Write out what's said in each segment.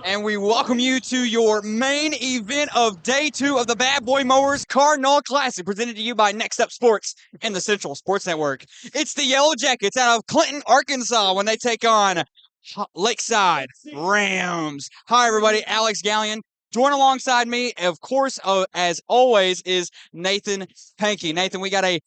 And we welcome you to your main event of day 2 of the Bad Boy Mowers Cardinal Classic, presented to you by Next Up Sports and the Central Sports Network. It's the Yellow Jackets out of Clinton, Arkansas, when they take on Lakeside Rams. Hi, everybody. Alex Gallion. Join alongside me, of course, as always, is Nathan Pankey. Nathan, we got a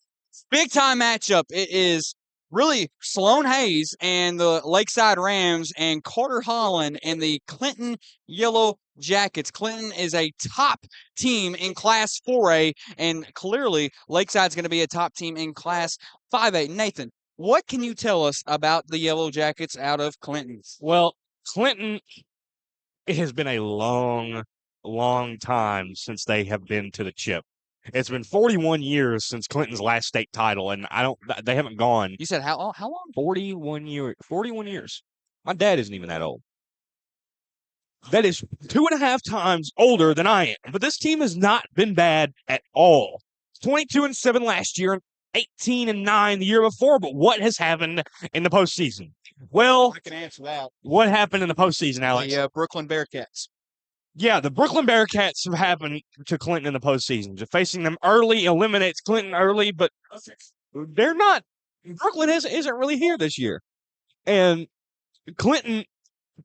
big-time matchup. It is really Sloan Hayes and the Lakeside Rams and Carter Holland and the Clinton Yellow Jackets. Clinton is a top team in Class 4A, and clearly Lakeside's going to be a top team in Class 5A. Nathan, what can you tell us about the Yellow Jackets out of Clinton? Well, Clinton, it has been a long, long time since they have been to the chip. It's been 41 years since Clinton's last state title, and they haven't gone. You said how long? 41 years. 41 years. My dad isn't even that old. That is 2.5 times older than I am. But this team has not been bad at all. 22-7 last year, 18-9 the year before. But what has happened in the postseason? Well, I can answer that. What happened in the postseason, Alex? The Brooklyn Bearcats. Yeah, the Brooklyn Bearcats have happened to Clinton in the postseason. Just facing them early eliminates Clinton early, but they're not. Brooklyn isn't really here this year. And Clinton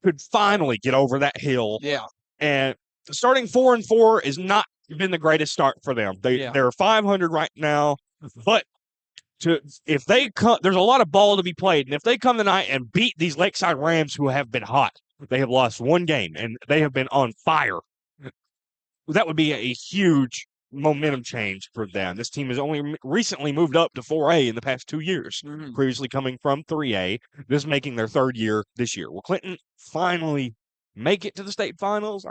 could finally get over that hill. Yeah. And starting 4-4 has not been the greatest start for them. They're 500 right now, but if they come, there's a lot of ball to be played. And if they come tonight and beat these Lakeside Rams who have been hot, they have lost one game and they have been on fire. That would be a huge momentum change for them. This team has only recently moved up to 4A in the past 2 years, previously coming from 3A. This is making their third year this year. Will Clinton finally make it to the state finals?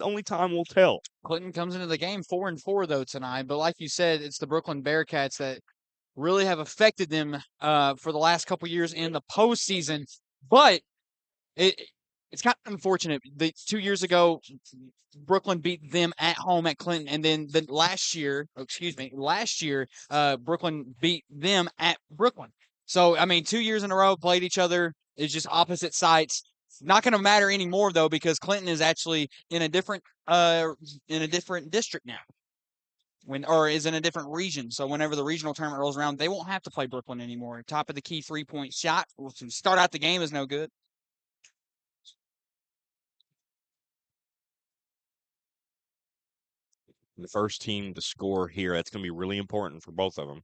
Only time will tell. Clinton comes into the game 4-4 though tonight, but like you said, it's the Brooklyn Bearcats that really have affected them for the last couple years in the postseason. But it's kind of unfortunate. 2 years ago, Brooklyn beat them at home at Clinton, and then last year, Brooklyn beat them at Brooklyn. So, I mean, 2 years in a row, played each other. It's just opposite sites. Not going to matter anymore, though, because Clinton is actually in a different district now. Or is in a different region. So whenever the regional tournament rolls around, they won't have to play Brooklyn anymore. Top of the key 3-point shot. To start out the game is no good. The first team to score here, that's going to be really important for both of them.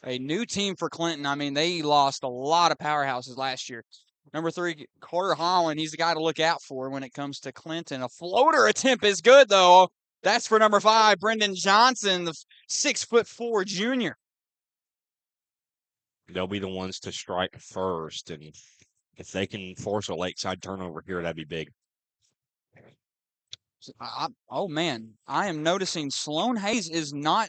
A new team for Clinton. I mean, they lost a lot of powerhouses last year. Number 3, Carter Holland. He's the guy to look out for when it comes to Clinton. A floater attempt is good, though. That's for number 5, Brendan Johnson, the 6'4" junior. They'll be the ones to strike first, and if they can force a Lakeside turnover here, that'd be big. Oh man, I am noticing Sloan Hayes is not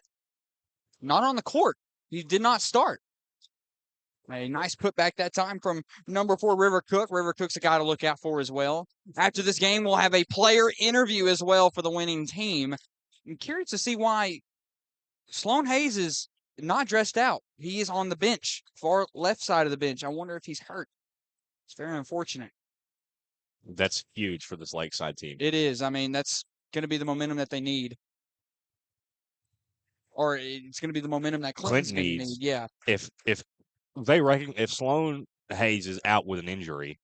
on the court. He did not start. A nice putback that time from number 4, River Cook. River Cook's a guy to look out for as well. After this game, we'll have a player interview as well for the winning team. I'm curious to see why Sloan Hayes is not dressed out. He is on the bench, far left side of the bench. I wonder if he's hurt. It's very unfortunate. That's huge for this Lakeside team. It is. I mean, that's going to be the momentum that they need. Or it's going to be the momentum that Clinton's going to need. Yeah. If Sloan Hayes is out with an injury,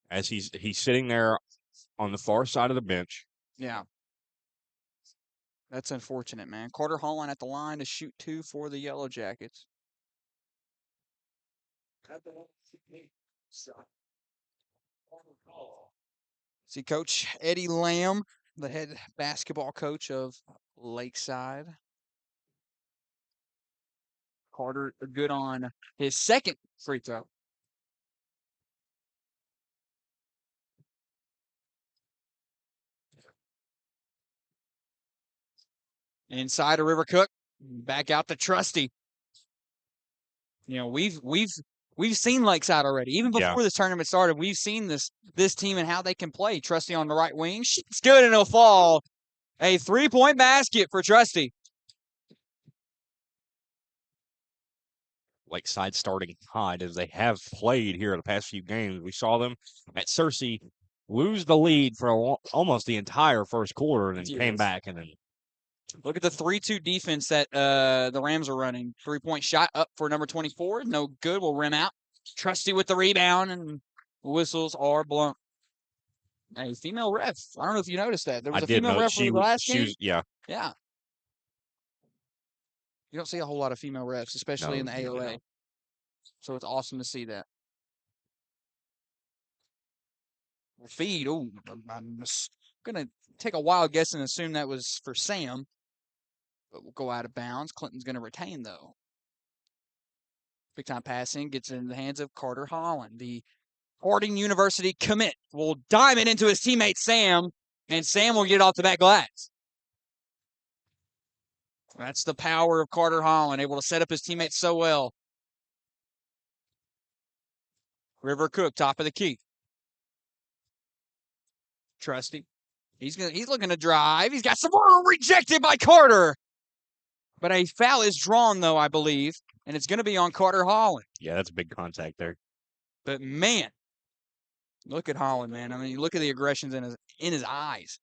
as he's sitting there on the far side of the bench. Yeah. That's unfortunate, man. Carter Holland at the line to shoot 2 for the Yellow Jackets. See Coach Eddie Lamb, the head basketball coach of Lakeside. Carter good on his second free throw. Inside of River Cook, back out to Trusty. You know, we've seen Lakeside already. Even before this tournament started, we've seen this team and how they can play. Trusty on the right wing. It's good and it'll fall. A 3-point basket for Trusty. Lakeside starting hot as they have played here the past few games. We saw them at Cersei lose the lead for almost the entire first quarter and then came back. And then look at the 3-2 defense that the Rams are running. 3-point shot up for number 24. No good. Will rim out. Trusty with the rebound, and whistles are blown. A female ref. I don't know if you noticed that. There was a female ref for the last game. Yeah. Yeah. You don't see a whole lot of female refs, especially in the AOA. So it's awesome to see that. Feed. Oh, I'm going to take a wild guess and assume that was for Sam. But we'll go out of bounds. Clinton's going to retain, though. Big time passing gets in the hands of Carter Holland. The Harding University commit will dime it into his teammate Sam, and Sam will get it off the back glass. That's the power of Carter Holland, able to set up his teammates so well. River Cook, top of the key. Trusty. He's looking to drive. He's got some rejected by Carter. But a foul is drawn, though, I believe, and it's going to be on Carter Holland. Yeah, that's a big contact there. But, man, look at Holland, man. I mean, you look at the aggressions in his eyes.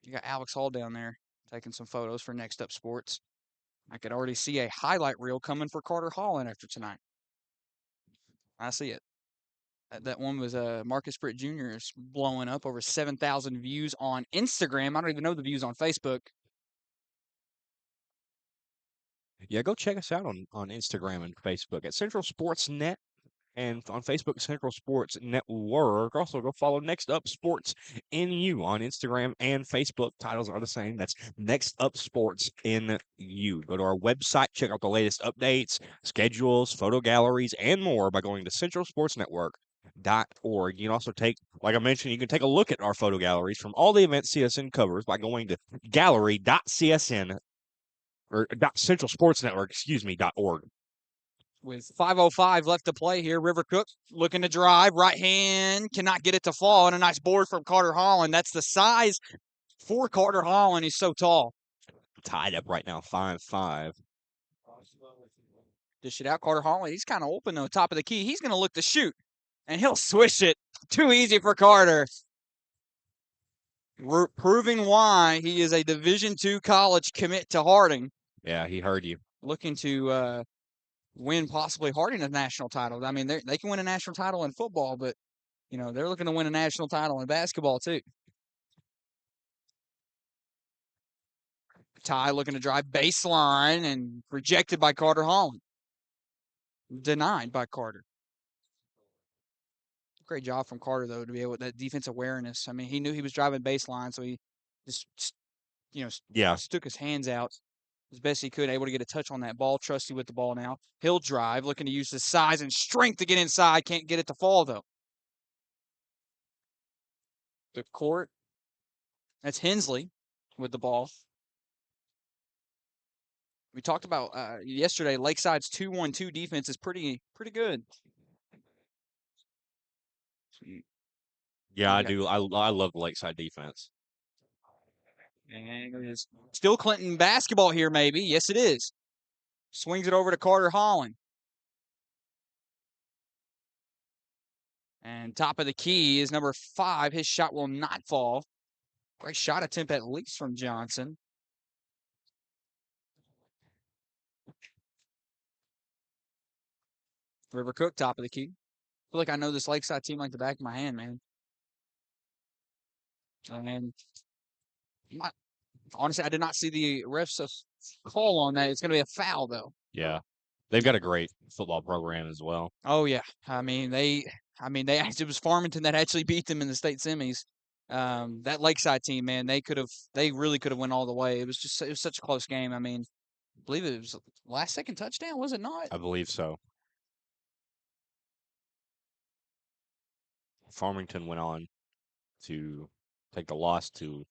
You got Alex Hall down there taking some photos for Next Up Sports. I could already see a highlight reel coming for Carter Holland after tonight. I see it. That one was Marcus Britt Jr. is blowing up over 7,000 views on Instagram. I don't even know the views on Facebook. Yeah, go check us out on Instagram and Facebook at Central Sports Net and on Facebook, Central Sports Network. Also, go follow Next Up Sports NU on Instagram and Facebook. Titles are the same. That's Next Up Sports NU. Go to our website, check out the latest updates, schedules, photo galleries, and more by going to centralsportsnetwork.org. You can also like I mentioned, you can take a look at our photo galleries from all the events CSN covers by going to gallery.csn or .centralsportsnetwork.org. With 5:05 left to play here, River Cook looking to drive. Right hand, cannot get it to fall. And a nice board from Carter Holland. That's the size for Carter Holland. He's so tall. Tied up right now, 5-5. Dish it out, Carter Holland. He's kind of open, though, top of the key. He's going to look to shoot, and he'll swish it. Too easy for Carter. Proving why he is a Division II college commit to Harding. Yeah, he heard you. Looking to win possibly Harding a national title. I mean, they can win a national title in football, but, they're looking to win a national title in basketball, too. Ty looking to drive baseline and rejected by Carter Holland. Denied by Carter. Great job from Carter, though, to be able with that defense awareness. I mean, he knew he was driving baseline, so he just, stuck his hands out as best he could, able to get a touch on that ball. Trusty with the ball now. He'll drive, looking to use his size and strength to get inside. Can't get it to fall, though. The court. That's Hensley with the ball. We talked about yesterday, Lakeside's 2-1-2 defense is pretty good. Yeah, I do. I love the Lakeside defense. And it is still Clinton basketball here, maybe. Yes, it is. Swings it over to Carter Holland. And top of the key is number 5. His shot will not fall. Great shot attempt at least from Johnson. River Cook, top of the key. I feel like I know this Lakeside team like the back of my hand, man. And honestly, I did not see the refs call on that. It's going to be a foul, though. Yeah. They've got a great football program as well. Oh, yeah. It was Farmington that actually beat them in the state semis. That Lakeside team, man, they really could have went all the way. It was such a close game. I mean, I believe it was last second touchdown, was it not? I believe so. Farmington went on to take the loss to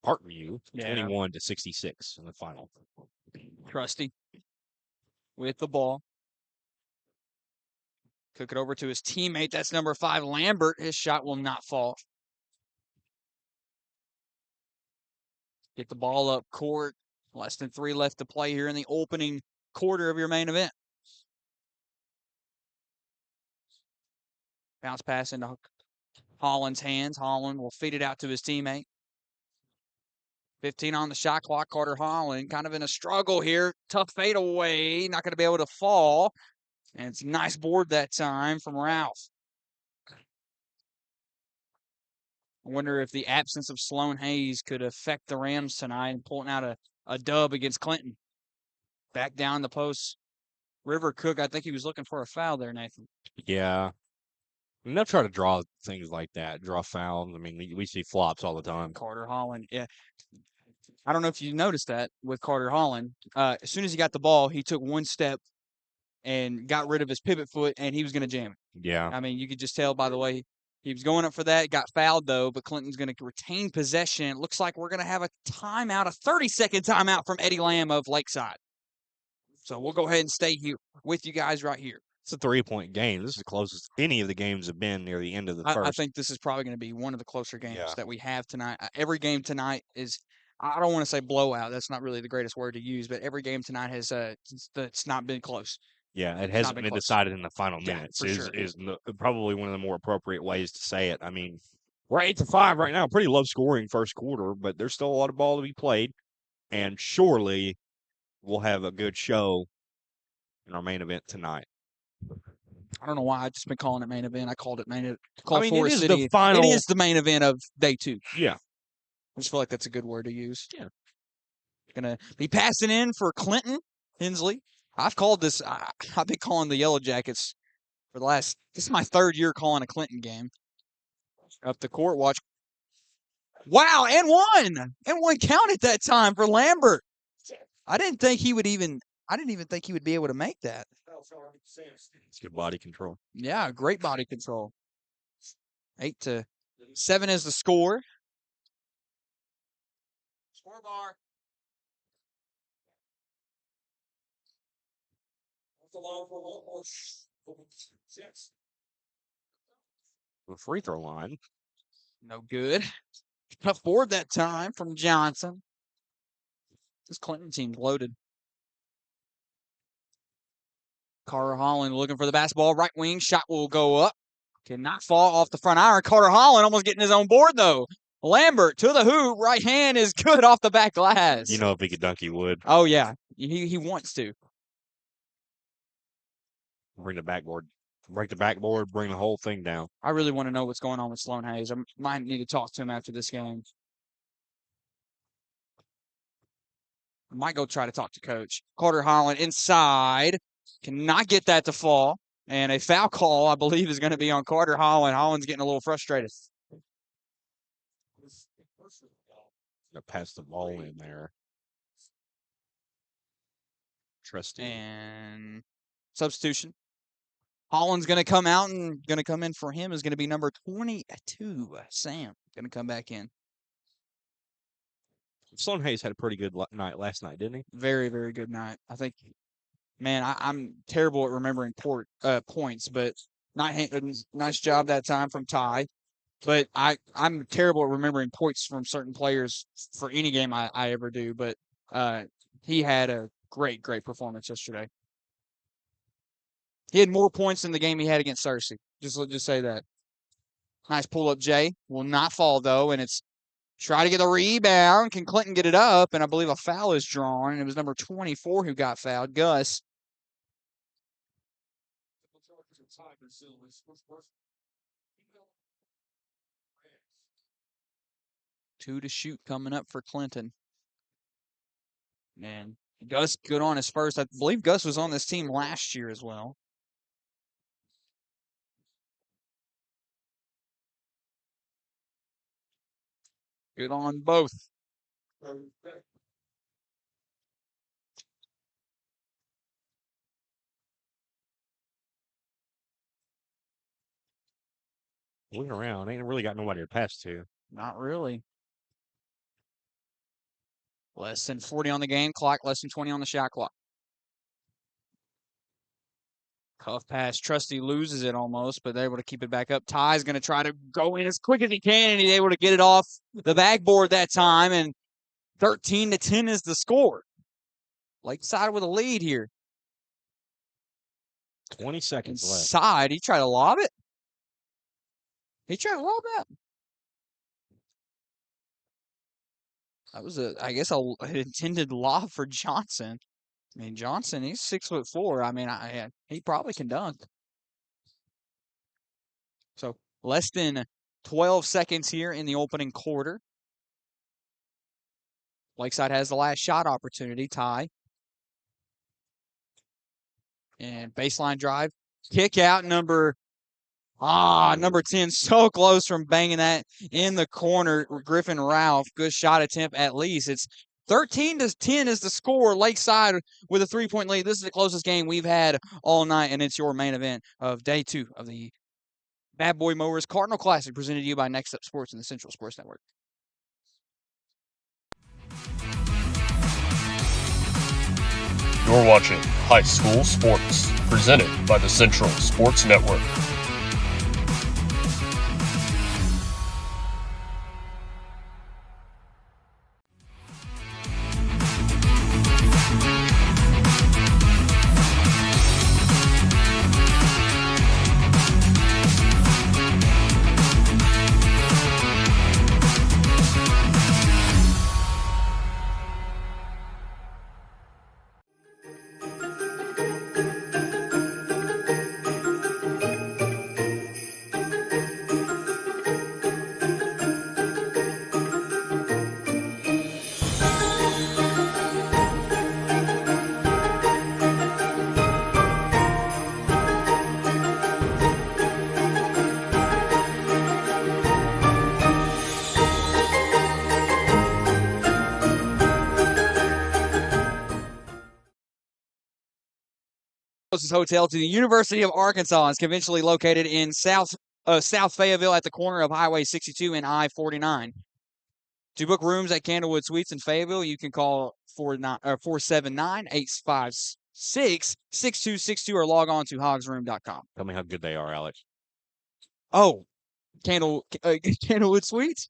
Parkview, 21-66 in the final. Trusty with the ball. Cook it over to his teammate. That's number 5, Lambert. His shot will not fall. Get the ball up court. Less than 3 left to play here in the opening quarter of your main event. Bounce pass into Holland's hands. Holland will feed it out to his teammate. 15 on the shot clock. Carter Holland kind of in a struggle here. Tough fadeaway. Not going to be able to fall. And it's a nice board that time from Ralph. I wonder if the absence of Sloan Hayes could affect the Rams tonight and pulling out a dub against Clinton. Back down the post. River Cook, I think he was looking for a foul there, Nathan. Yeah. And they'll try to draw things like that, draw fouls. I mean, we see flops all the time. Carter Holland, yeah. I don't know if you noticed that with Carter Holland. As soon as he got the ball, he took one step and got rid of his pivot foot, and he was going to jam it. Yeah. I mean, you could just tell by the way he was going up for that. Got fouled, though, but Clinton's going to retain possession. It looks like we're going to have a timeout, a 30-second timeout from Eddie Lamb of Lakeside. So we'll go ahead and stay here with you guys right here. It's a 3-point game. This is the closest any of the games have been near the end of the first. I think this is probably going to be one of the closer games that we have tonight. Every game tonight is, I don't want to say blowout. That's not really the greatest word to use, but every game tonight has it's not been close. Yeah, it hasn't been decided in the final minutes. Is probably one of the more appropriate ways to say it. I mean, we're 8-5 right now. Pretty low scoring first quarter, but there's still a lot of ball to be played, and surely we'll have a good show in our main event tonight. I don't know why I've just been calling it main event. I called it main event. It is the final. It is the main event of day 2. Yeah. I just feel like that's a good word to use. Yeah. Gonna be passing in for Clinton Hensley. I've called this. I've been calling the Yellow Jackets for the last. This is my 3rd year calling a Clinton game. Up the court, watch. Wow, and one counted that time for Lambert. I didn't even think he would be able to make that. It's good body control. Yeah, great body control. 8-7 is the score. Score bar. The free throw line. No good. Tough board that time from Johnson. This Clinton team's loaded. Carter Holland looking for the basketball. Right wing shot will go up. Cannot fall off the front iron. Carter Holland almost getting his own board, though. Lambert to the hoop. Right hand is good off the back glass. You know, if he could dunk, he would. Oh, yeah. He wants to. Bring the backboard. Break the backboard. Bring the whole thing down. I really want to know what's going on with Sloan Hayes. I might need to talk to him after this game. I might go try to talk to Coach. Carter Holland inside. Cannot get that to fall. And a foul call, I believe, is going to be on Carter Holland. Holland's getting a little frustrated. Pass the ball in there. Trusting. And substitution. Holland's going to come out, and going to come in for him is going to be number 22. Sam going to come back in. Sloan Hayes had a pretty good night last night, didn't he? Very, very good night. I think, man, I'm terrible at remembering points, but nice job that time from Ty. But I'm terrible at remembering points from certain players for any game I ever do. But he had a great performance yesterday. He had more points in the game he had against Cersei. Just say that. Nice pull-up, Jay. Will not fall, though, and it's try to get the rebound. Can Clinton get it up? And I believe a foul is drawn, and it was number 24 who got fouled, Gus. Two to shoot coming up for Clinton. And Gus good on his first. I believe Gus was on this team last year as well. Good on both. Looking around, ain't really got nobody to pass to. Not really. Less than 40 on the game clock, less than 20 on the shot clock. Tough pass. Trusty loses it almost, but they're able to keep it back up. Ty's going to try to go in as quick as he can, and he's able to get it off the backboard that time. And 13-10 is the score. Lakeside with a lead here. 20 seconds left. Inside, he tried to lob it. He tried to lob that. That was I guess, an intended lob for Johnson. I mean, Johnson, he's 6'4". I mean, he probably can dunk. So less than 12 seconds here in the opening quarter. Lakeside has the last shot opportunity, tie. And baseline drive. Kick out number 10. So close from banging that in the corner. Griffin Ralph, good shot attempt at least. It's 13-10 is the score. Lakeside with a 3-point lead. This is the closest game we've had all night, and it's your main event of day 2 of the Bad Boy Mowers Cardinal Classic, presented to you by Next Up Sports and the Central Sports Network. You're watching High School Sports, presented by the Central Sports Network. Closest hotel to the University of Arkansas is conventionally located in South Fayetteville at the corner of Highway 62 and I-49. To book rooms at Candlewood Suites in Fayetteville, you can call 479-856-6262 or log on to hogsroom.com. Tell me how good they are, Alex. Oh, Candlewood Suites?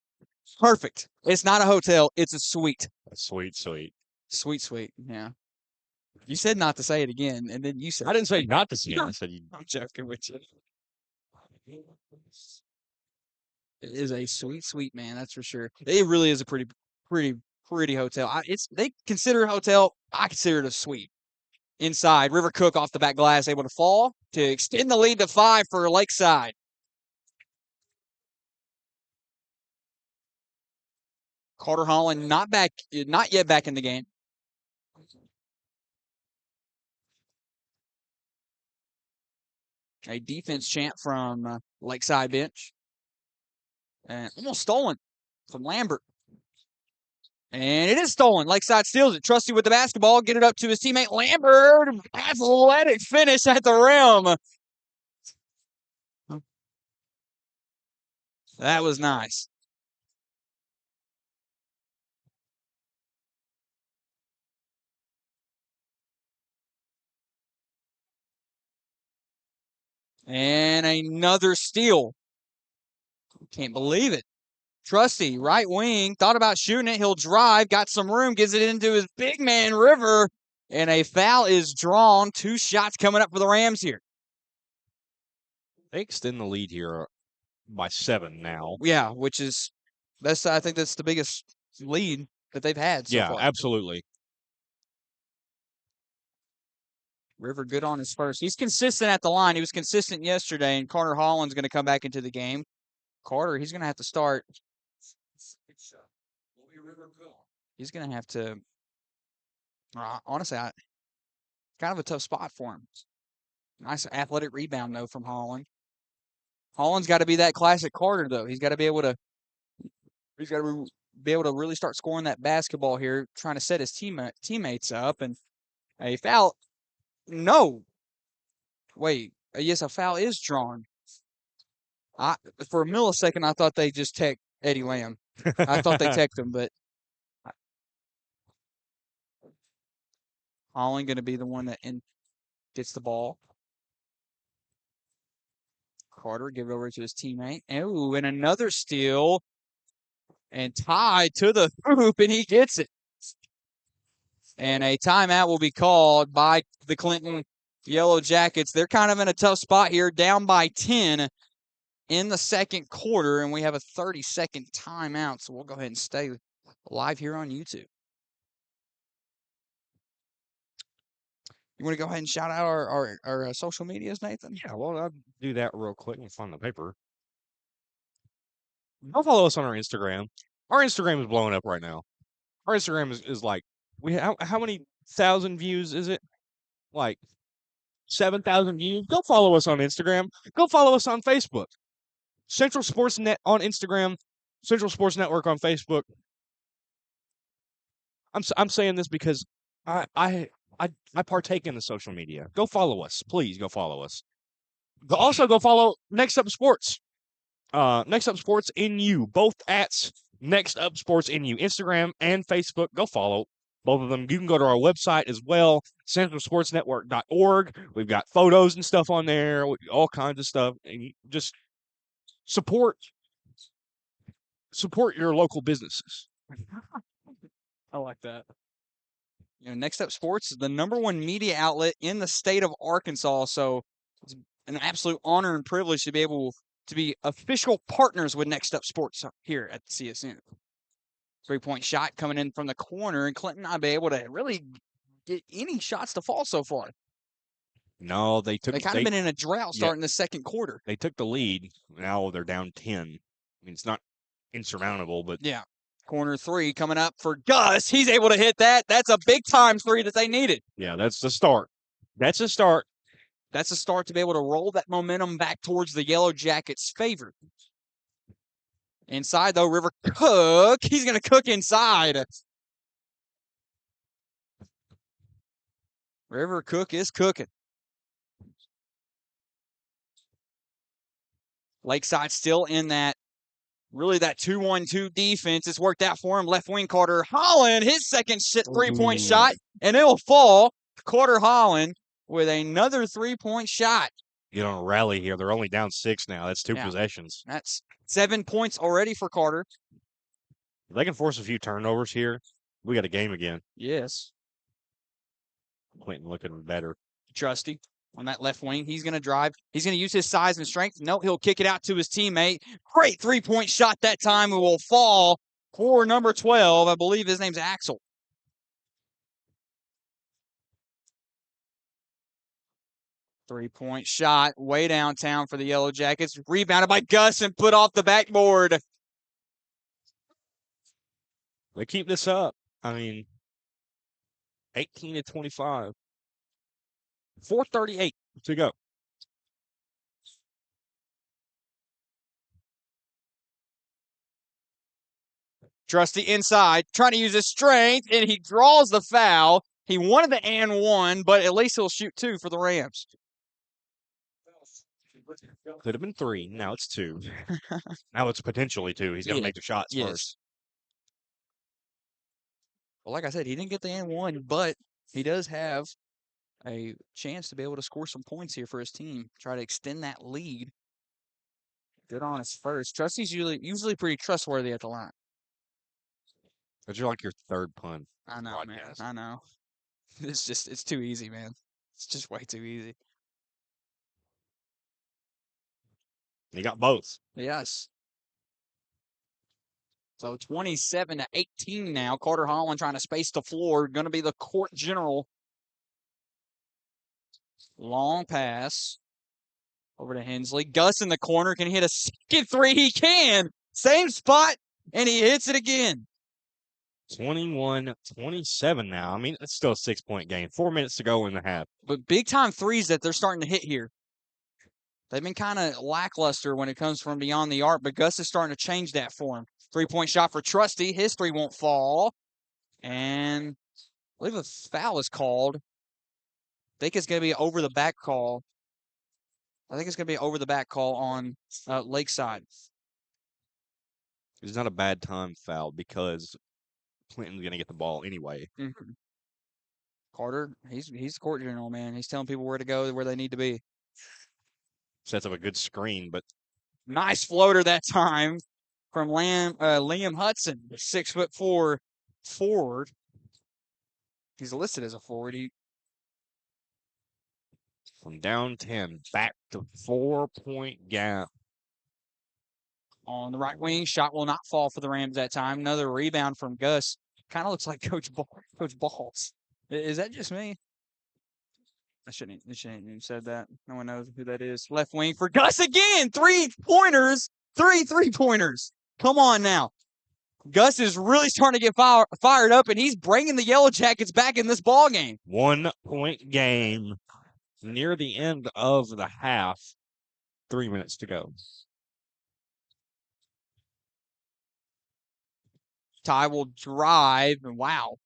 Perfect. It's not a hotel. It's a suite. Sweet. Sweet. Yeah. You said not to say it again, and then you said... I didn't say not to say it. I said you... I'm joking with you. It is a sweet, man. That's for sure. It really is a pretty hotel. They consider a hotel. I consider it a suite. Inside, River Cook off the back glass, able to fall to extend the lead to 5 for Lakeside. Carter Holland not yet back in the game. A defense chant from Lakeside bench. And almost stolen from Lambert. And it is stolen. Lakeside steals it. Trusty with the basketball. Get it up to his teammate Lambert. Athletic finish at the rim. That was nice. And another steal. Can't believe it. Trusty, right wing, thought about shooting it. He'll drive, got some room, gives it into his big man, River. And a foul is drawn. 2 shots coming up for the Rams here. They extend the lead here by 7 now. Yeah, which is, I think that's the biggest lead that they've had so far. Absolutely. River good on his first. He's consistent at the line. He was consistent yesterday, and Carter Holland's going to come back into the game. Carter, he's going to have to start. He's going to have to, honestly, kind of a tough spot for him. Nice athletic rebound, though, from Holland. Holland's got to be that classic Carter, though. He's got to be able to really start scoring that basketball here, trying to set his teammates up. And a foul. No. Wait. Yes, a foul is drawn. For a millisecond, I thought they just teched Eddie Lamb. I thought they teched him, but Holland going to be the one that gets the ball. Carter give it over to his teammate. Oh, and another steal. And tied to the hoop, and he gets it. And a timeout will be called by the Clinton Yellow Jackets. They're kind of in a tough spot here, down by 10 in the second quarter, and we have a 30-second timeout. So we'll go ahead and stay live here on YouTube. You want to go ahead and shout out our social medias, Nathan? Yeah, well, I'll do that real quick and find the paper. Go follow us on our Instagram. Our Instagram is blowing up right now. Our Instagram is like, how many thousand views is it? Like 7,000 views. Go follow us on Instagram. Go follow us on Facebook. Central Sports Net on Instagram. Central Sports Network on Facebook. I'm saying this because I partake in the social media. Go follow us. Please go follow us. Also go follow Next Up Sports. Next Up Sports NU. Both ats Next Up Sports NU. Instagram and Facebook. Go follow both of them. You can go to our website as well, centralsportsnetwork.org. We've got photos and stuff on there, all kinds of stuff. And you just support your local businesses. I like that. You know, Next Up Sports is the #1 media outlet in the state of Arkansas. So it's an absolute honor and privilege to be able to be official partners with Next Up Sports here at the CSN. 3-point shot coming in from the corner, and Clinton not be able to really get any shots to fall so far. No, they kind of been in a drought starting the second quarter. They took the lead. Now they're down 10. I mean, it's not insurmountable, but yeah. Corner 3 coming up for Gus. He's able to hit that. That's a big-time 3 that they needed. Yeah, that's the start. That's a start. That's a start to be able to roll that momentum back towards the Yellow Jackets' favor. Inside, though, River Cook. He's going to cook inside. River Cook is cooking. Lakeside still in that 2-1-2 defense. It's worked out for him. Left wing Carter Holland, his second 3-point shot, and it'll fall. Carter Holland with another 3-point shot. Get on a rally here. They're only down 6 now. That's 2 possessions. That's 7 points already for Carter. If they can force a few turnovers here, we got a game again. Yes. Clinton looking better. Trusty on that left wing. He's going to drive. He's going to use his size and strength. No, he'll kick it out to his teammate. Great 3-point shot that time. It will fall for number 12. I believe his name's Axel. Three-point shot way downtown for the Yellow Jackets. Rebounded by Gus and put off the backboard. They keep this up. I mean, 18-25. 4:38 to go. Trusty inside, trying to use his strength, and he draws the foul. He wanted the and 1, but at least he'll shoot 2 for the Rams. Could have been 3. Now it's 2. Now it's potentially 2. He's going to make the shots first. Well, like I said, he didn't get the and 1, but he does have a chance to be able to score some points here for his team. Try to extend that lead. Good on his first. Trusty's usually pretty trustworthy at the line. But you're like your third pun. I know, man. I know. It's too easy, man. It's just way too easy. You got both. Yes. So 27-18 now. Carter Holland trying to space the floor. Going to be the court general. Long pass over to Hensley. Gus in the corner. Can he hit a second 3? He can. Same spot, and he hits it again. 21-27 now. I mean, it's still a 6-point game. 4 minutes to go in the half. But big-time threes that they're starting to hit here. They've been kind of lackluster when it comes from beyond the arc, but Gus is starting to change that for him. 3-point shot for Trusty. His 3 won't fall. And I believe a foul is called. I think it's going to be over the back call. I think it's going to be over the back call on Lakeside. It's not a bad time foul because Clinton's going to get the ball anyway. Mm-hmm. Carter, he's the court general, man. He's telling people where to go, where they need to be. Sets up a good screen, but nice floater that time from Liam Hudson, 6'4" forward. He's listed as a forward. From down 10, back to 4-point gap. On the right wing, shot will not fall for the Rams that time. Another rebound from Gus. Kind of looks like Coach Balls. Is that just me? I shouldn't have said that. No one knows who that is. Left wing for Gus again. 3-pointers. 3-3-pointers. Come on now. Gus is really starting to get fired up, and he's bringing the Yellow Jackets back in this ball game. 1-point game near the end of the half. 3 minutes to go. Ty will drive, and wow,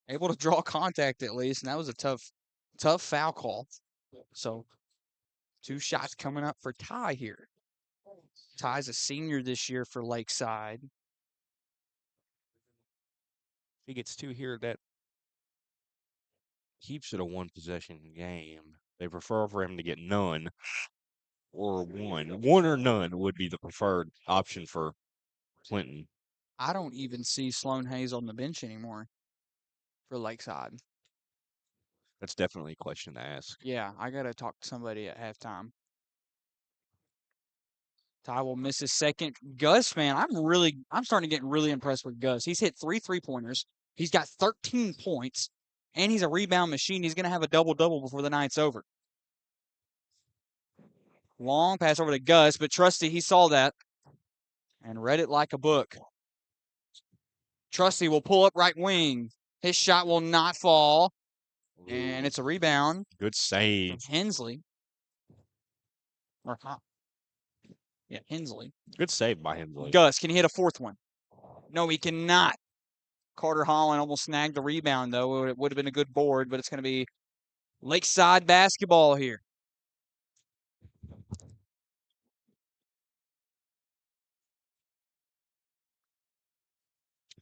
able to draw contact at least, and that was a tough foul call. So 2 shots coming up for Ty here. Ty's a senior this year for Lakeside. He gets 2 here. That keeps it a 1-possession game. They prefer for him to get none or 1. 1 or none would be the preferred option for Clinton. I don't even see Sloan Hayes on the bench anymore for Lakeside. That's definitely a question to ask. Yeah, I got to talk to somebody at halftime. Ty will miss his second. Gus, man, I'm starting to get really impressed with Gus. He's hit 3 3-pointers. He's got 13 points, and he's a rebound machine. He's going to have a double-double before the night's over. Long pass over to Gus, but Trusty, he saw that and read it like a book. Trusty will pull up right wing. His shot will not fall, and it's a rebound. Good save. Hensley. Yeah, Hensley. Good save by Hensley. Gus, can he hit a 4th one? No, he cannot. Carter Holland almost snagged the rebound, though. It would have been a good board, but it's going to be Lakeside basketball here.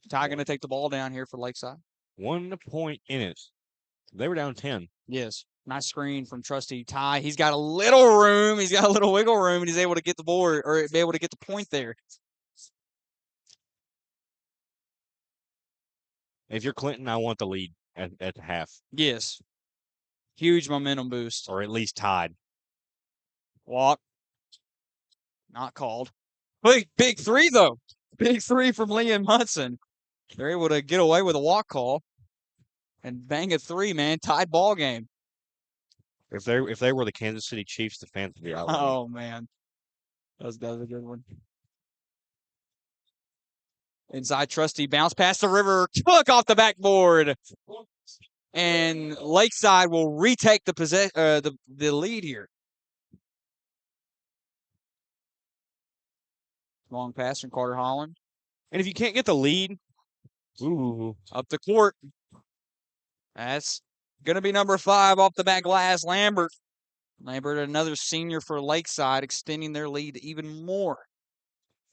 Ty going to take the ball down here for Lakeside. 1 point in it. They were down 10. Yes. Nice screen from Trusty. Ty, he's got a little room. He's got a little wiggle room, and he's able to get the board or be able to get the point there. If you're Clinton, I want the lead at the half. Yes. Huge momentum boost. Or at least tied. Walk. Not called. Big 3, though. Big 3 from Liam Hudson. They're able to get away with a walk call and bang a 3, man. Tied ball game. If they were the Kansas City Chiefs, the fans would be out. Oh, man. That was a good one. Inside Trusty, bounce past the river, took off the backboard. And Lakeside will retake the lead here. Long pass from Carter Holland. And if you can't get the lead, up the court. That's going to be number 5 off the back glass, Lambert. Lambert, another senior for Lakeside, extending their lead even more.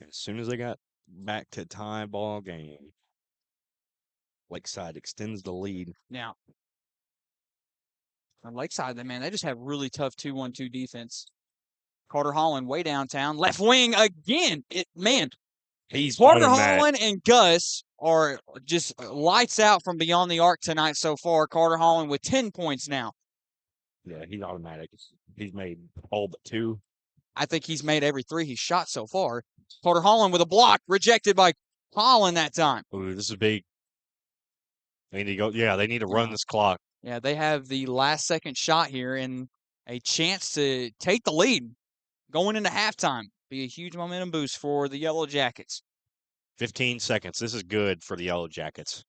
As soon as they got back to tie ball game, Lakeside extends the lead. Now, on Lakeside, man, they just have really tough 2-1-2 defense. Carter Holland way downtown. Left wing again. He's Carter Holland and Gus are just lights out from beyond the arc tonight so far. Carter Holland with 10 points now. Yeah, he's automatic. He's made all but 2. I think he's made every 3 he's shot so far. Carter Holland with a block, rejected by Holland that time. Ooh, this is big. They need to go. Yeah, they need to run this clock. Yeah, they have the last second shot here and a chance to take the lead going into halftime. Be a huge momentum boost for the Yellow Jackets. 15 seconds. This is good for the Yellow Jackets.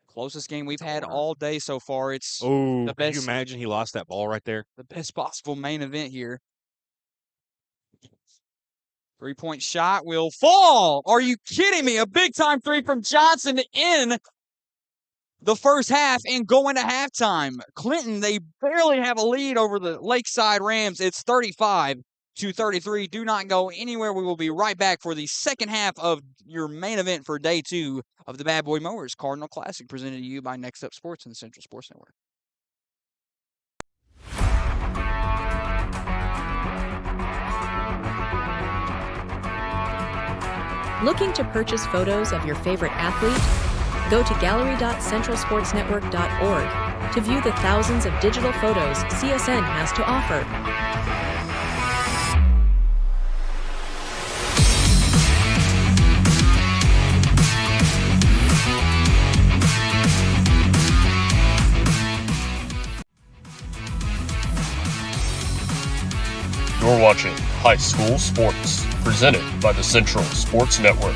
Closest game we've had all day so far. It's the best. Can you imagine he lost that ball right there? The best possible main event here. 3-point shot will fall. Are you kidding me? A big-time 3 from Johnson in the first half and going to halftime. Clinton, they barely have a lead over the Lakeside Rams. It's 35-33. Do not go anywhere. We will be right back for the second half of your main event for day 2 of the Bad Boy Mowers Cardinal Classic, presented to you by Next Up Sports and the Central Sports Network. Looking to purchase photos of your favorite athlete? Go to gallery.centralsportsnetwork.org to view the thousands of digital photos CSN has to offer. You're watching High School Sports, presented by the Central Sports Network.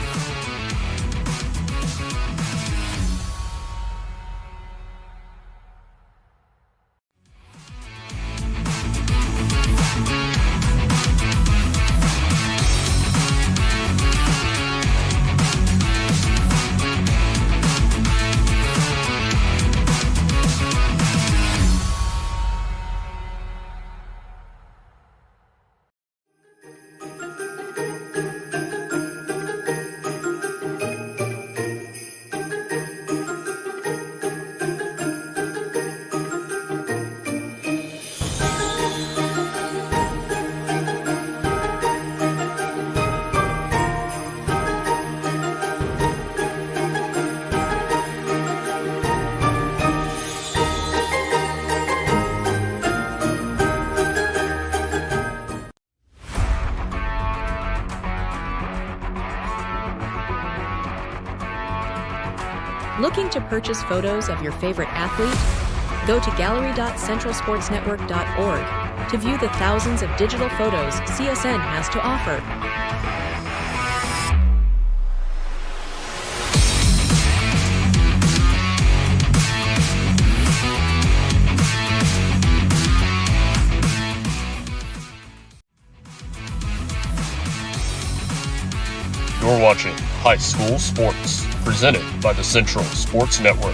Looking to purchase photos of your favorite athlete? Go to gallery.centralsportsnetwork.org to view the thousands of digital photos CSN has to offer. You're watching High School Sports, presented by the Central Sports Network.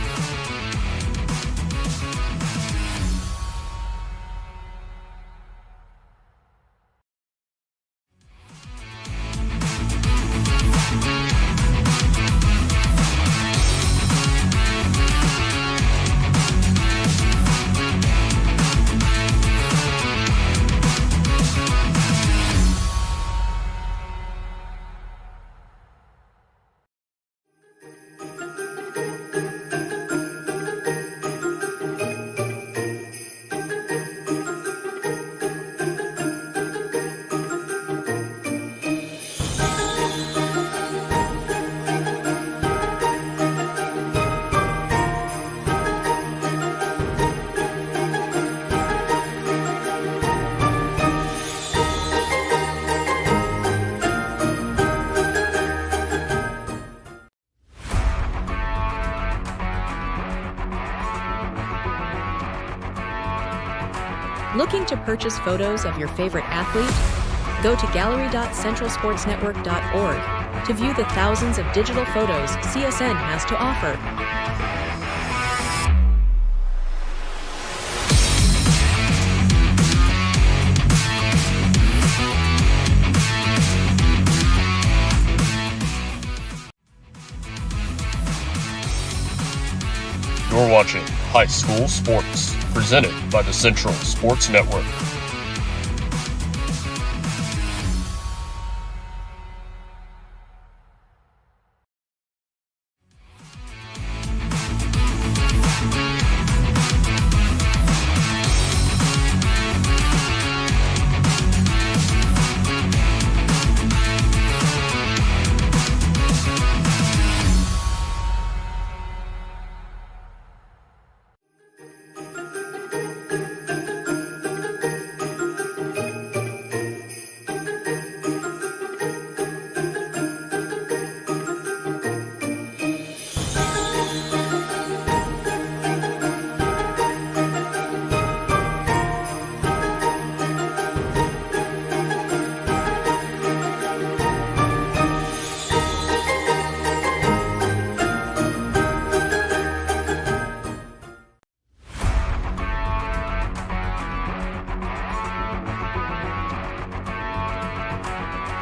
Looking to purchase photos of your favorite athlete? Go to gallery.centralsportsnetwork.org to view the thousands of digital photos CSN has to offer. You're watching High School Sports, presented by the Central Sports Network.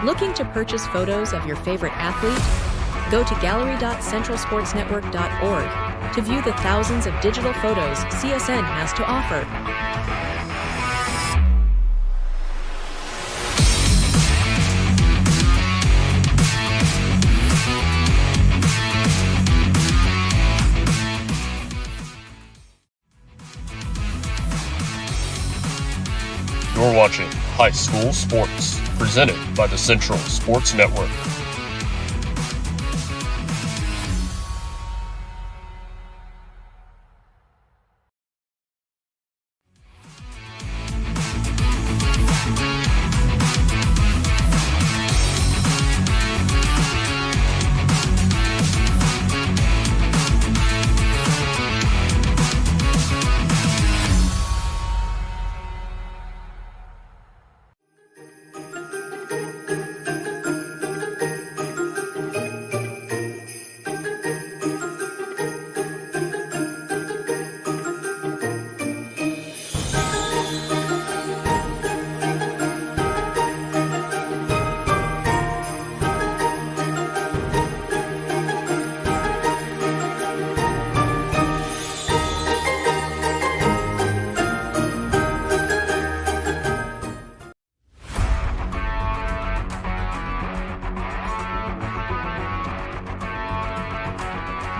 Looking to purchase photos of your favorite athlete? Go to gallery.centralsportsnetwork.org to view the thousands of digital photos CSN has to offer. You're watching High School Sports, presented by the Central Sports Network.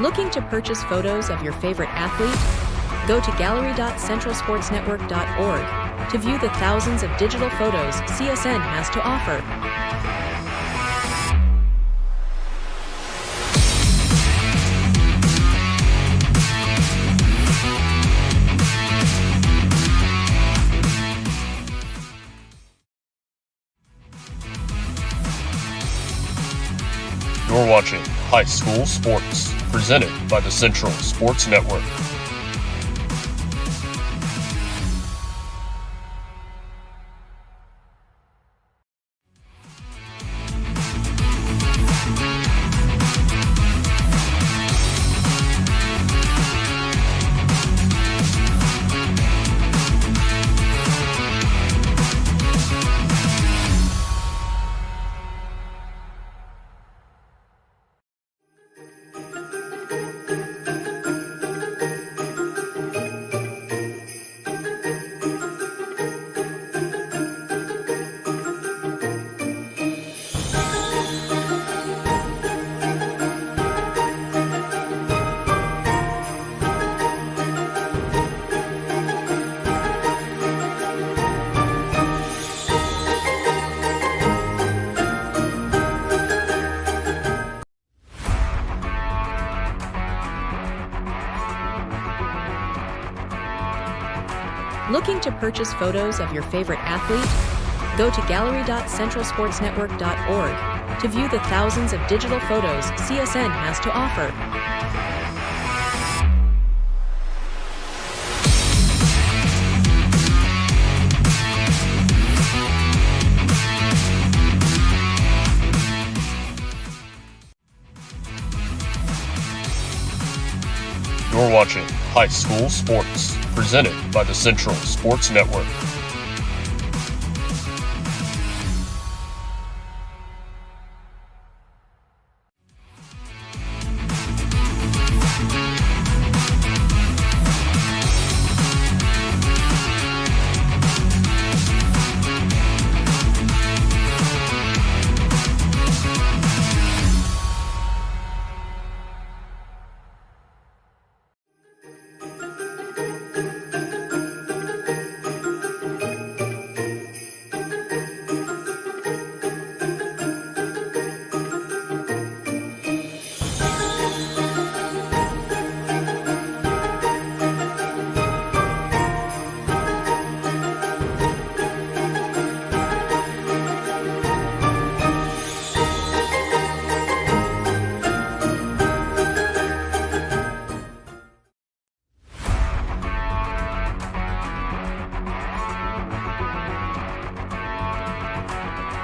Looking to purchase photos of your favorite athlete? Go to gallery.centralsportsnetwork.org to view the thousands of digital photos CSN has to offer. You're watching High School Sports, presented by the Central Sports Network. Looking to purchase photos of your favorite athlete? Go to gallery.centralsportsnetwork.org to view the thousands of digital photos CSN has to offer. You're watching High School Sports, presented by the Central Sports Network.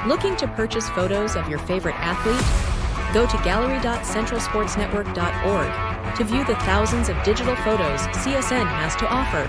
Looking to purchase photos of your favorite athlete? Go to gallery.centralsportsnetwork.org to view the thousands of digital photos CSN has to offer.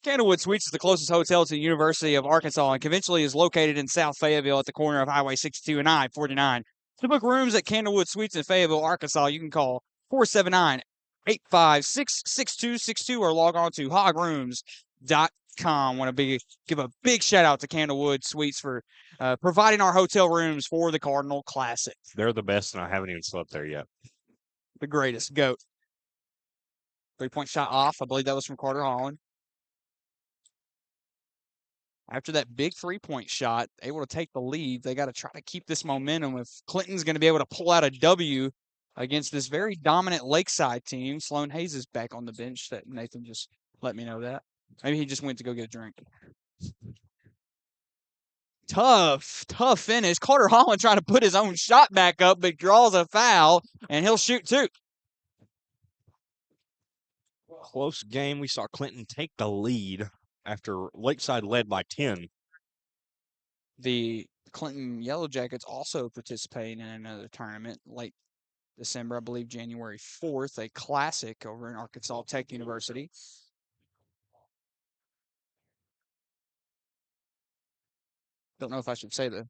Candlewood Suites is the closest hotel to the University of Arkansas and conventionally is located in South Fayetteville at the corner of Highway 62 and I-49. To book rooms at Candlewood Suites in Fayetteville, Arkansas, you can call 479-856-6262 or log on to hogrooms.com. Want to give a big shout out to Candlewood Suites for providing our hotel rooms for the Cardinal Classic. They're the best, and I haven't even slept there yet. The greatest. GOAT. 3-point shot off. I believe that was from Carter Holland. After that big 3-point shot, able to take the lead, they got to try to keep this momentum if Clinton's going to be able to pull out a W against this very dominant Lakeside team. Sloan Hayes is back on the bench. That Nathan just let me know that. Maybe he just went to go get a drink. Tough finish. Carter Holland trying to put his own shot back up, but draws a foul, and he'll shoot two. Close game. We saw Clinton take the lead after Lakeside led by 10. The Clinton Yellow Jackets also participating in another tournament late December, I believe January 4th, a classic over in Arkansas Tech University. Don't know if I should say the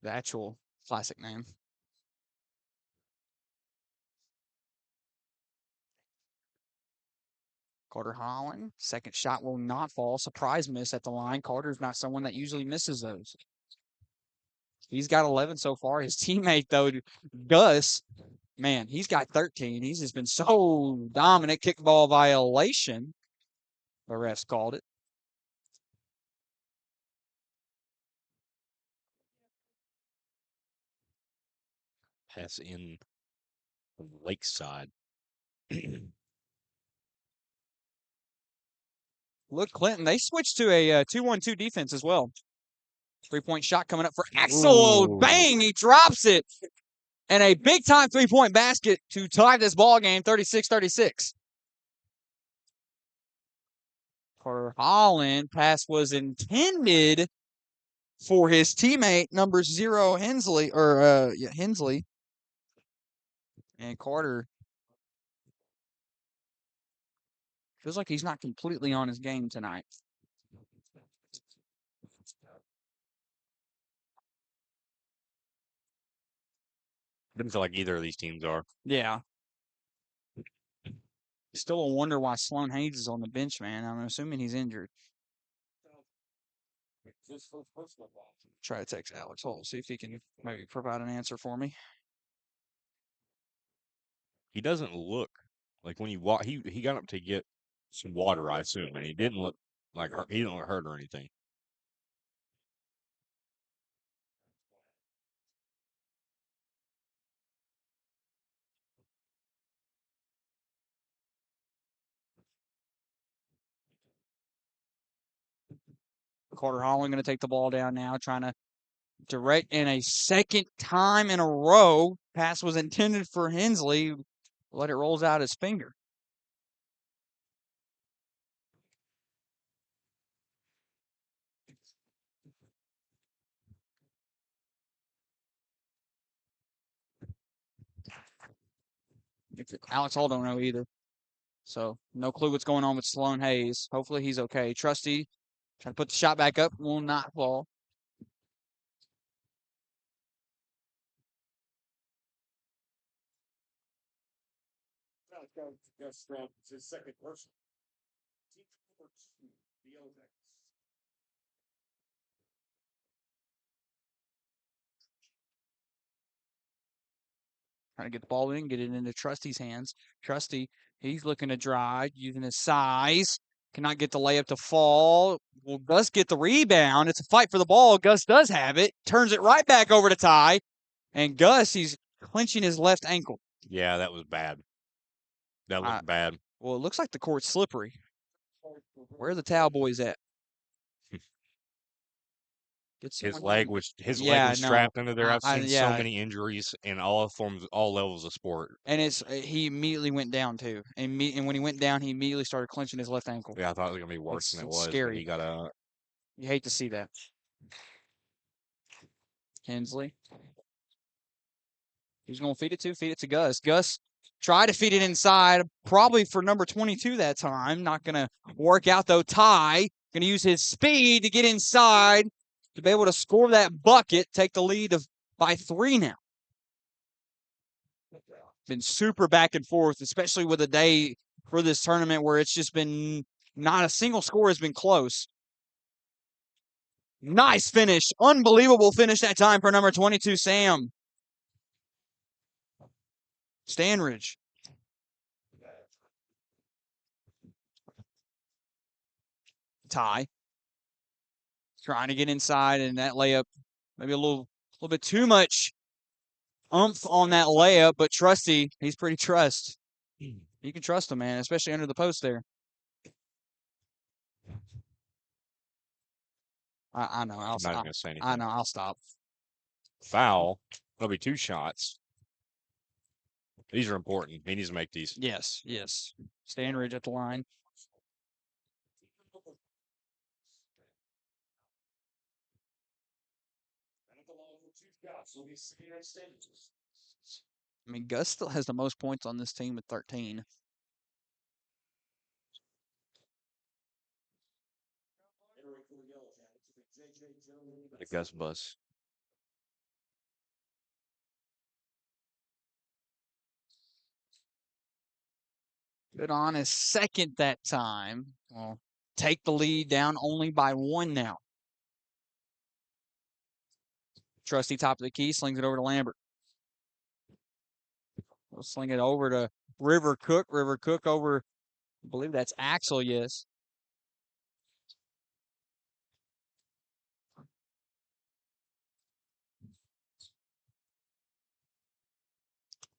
actual classic name. Carter Holland, second shot will not fall. Surprise miss at the line. Carter's not someone that usually misses those. He's got 11 so far. His teammate, though, Gus, man, he's got 13. He's just been so dominant. Kickball violation, the refs called it. Pass in Lakeside. Look, Clinton, they switched to a 2-1-2 defense as well. 3-point shot coming up for Axel. Ooh. Bang, he drops it. And a big-time 3-point basket to tie this ball game, 36-36. For Holland, pass was intended for his teammate, number 0, Hensley. Hensley. And Carter feels like he's not completely on his game tonight. Doesn't feel like either of these teams are. Yeah. Still a wonder why Sloan Hayes is on the bench, man. I'm assuming he's injured. Try to text Alex Holt, see if he can maybe provide an answer for me. He doesn't look like when you walk. He got up to get some water, I assume, and he didn't look like he didn't look hurt or anything. Carter Holland going to take the ball down now, trying to direct in a second time in a row. Pass was intended for Hensley. Let it rolls out his finger. Alex Hall don't know either. So no clue what's going on with Sloan Hayes. Hopefully he's okay. Trusty trying to put the shot back up. Will not fall. His second person. Trying to get the ball in, get it into Trusty's hands. Trusty, he's looking to drive, using his size. Cannot get the layup to fall. Will Gus get the rebound? It's a fight for the ball. Gus does have it. Turns it right back over to Ty. And Gus, he's clenching his left ankle. Yeah, that was bad. That looked bad. Well, it looks like the court's slippery. Where are the towel boys at? His leg was strapped into there. I've seen so many injuries in all forms, all levels of sport. And he immediately went down too. And when he went down, he immediately started clenching his left ankle. Yeah, I thought it was gonna be worse than it was. Scary. He got a. You hate to see that. Hensley. Who's going to feed it to Gus. Gus tried to feed it inside, probably for number 22 that time. Not going to work out, though. Ty going to use his speed to get inside to be able to score that bucket, take the lead by 3 now. Been super back and forth, especially with a day for this tournament where it's just been Not a single score has been close. Nice finish. Unbelievable finish that time for number 22, Sam Stanridge. Ty trying to get inside, and that layup, maybe a little bit too much oomph on that layup, but Trusty, he's pretty trust. You can trust him, man, especially under the post there. I know. I'm not even going to say anything. I know. I'll stop. Foul. There'll be 2 shots. These are important. He needs to make these. Yes, yes. Stanridge at the line. I mean, Gus still has the most points on this team with 13. The Gus bus. Good on his second that time. Well, take the lead down only by 1 now. Trusty top of the key, slings it over to Lambert. We'll sling it over to River Cook. River Cook over, I believe that's Axel, yes.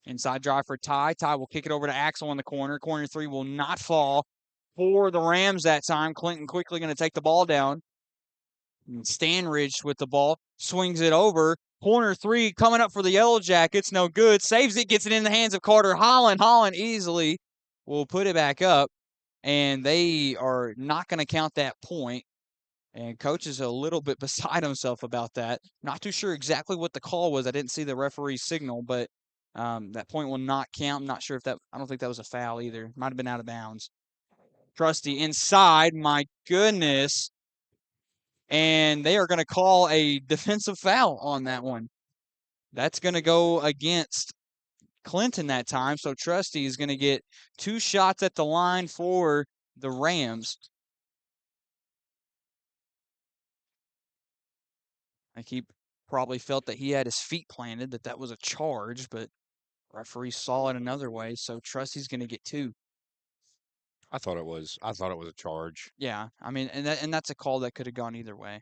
Inside drive for Ty. Ty will kick it over to Axel in the corner. Corner 3 will not fall for the Rams that time. Clinton quickly going to take the ball down. And Stanridge with the ball. Swings it over. Corner 3 coming up for the Yellow Jackets. No good. Saves it. Gets it in the hands of Carter Holland. Holland easily will put it back up. And they are not going to count that point. And coach is a little bit beside himself about that. Not too sure exactly what the call was. I didn't see the referee's signal, but that point will not count. I'm not sure if that, I don't think that was a foul either. Might have been out of bounds. Trusty inside. My goodness. And they are going to call a defensive foul on that one. That's going to go against Clinton that time. So Trusty is going to get 2 shots at the line for the Rams. I think he probably felt that he had his feet planted, that was a charge, but referee saw it another way. So Trusty's going to get 2. I thought it was a charge. Yeah, I mean, and that's a call that could have gone either way.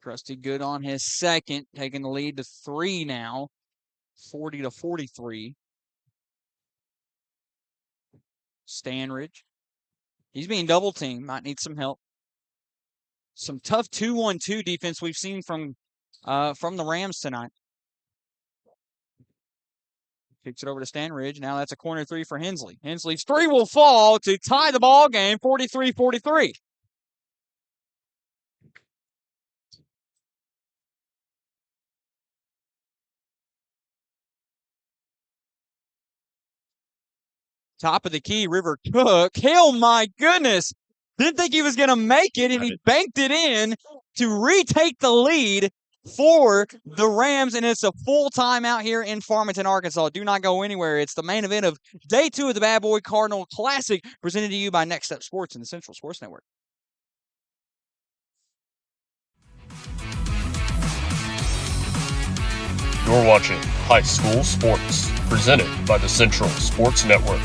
Trusty good on his second, taking the lead to 3 now, 40-43. Stanridge. He's being double teamed. Might need some help. Some tough 2-1-2 defense we've seen from the Rams tonight. Kicks it over to Stanridge. Now that's a corner 3 for Hensley. Hensley's 3 will fall to tie the ball game, 43-43. Top of the key, River Cook. Oh, my goodness. Didn't think he was going to make it, and he banked it in to retake the lead for the Rams, and it's a full timeout here in Farmington, Arkansas. Do not go anywhere. It's the main event of Day 2 of the Bad Boy Cardinal Classic, presented to you by Next Up Sports and the Central Sports Network. You're watching High School Sports, presented by the Central Sports Network.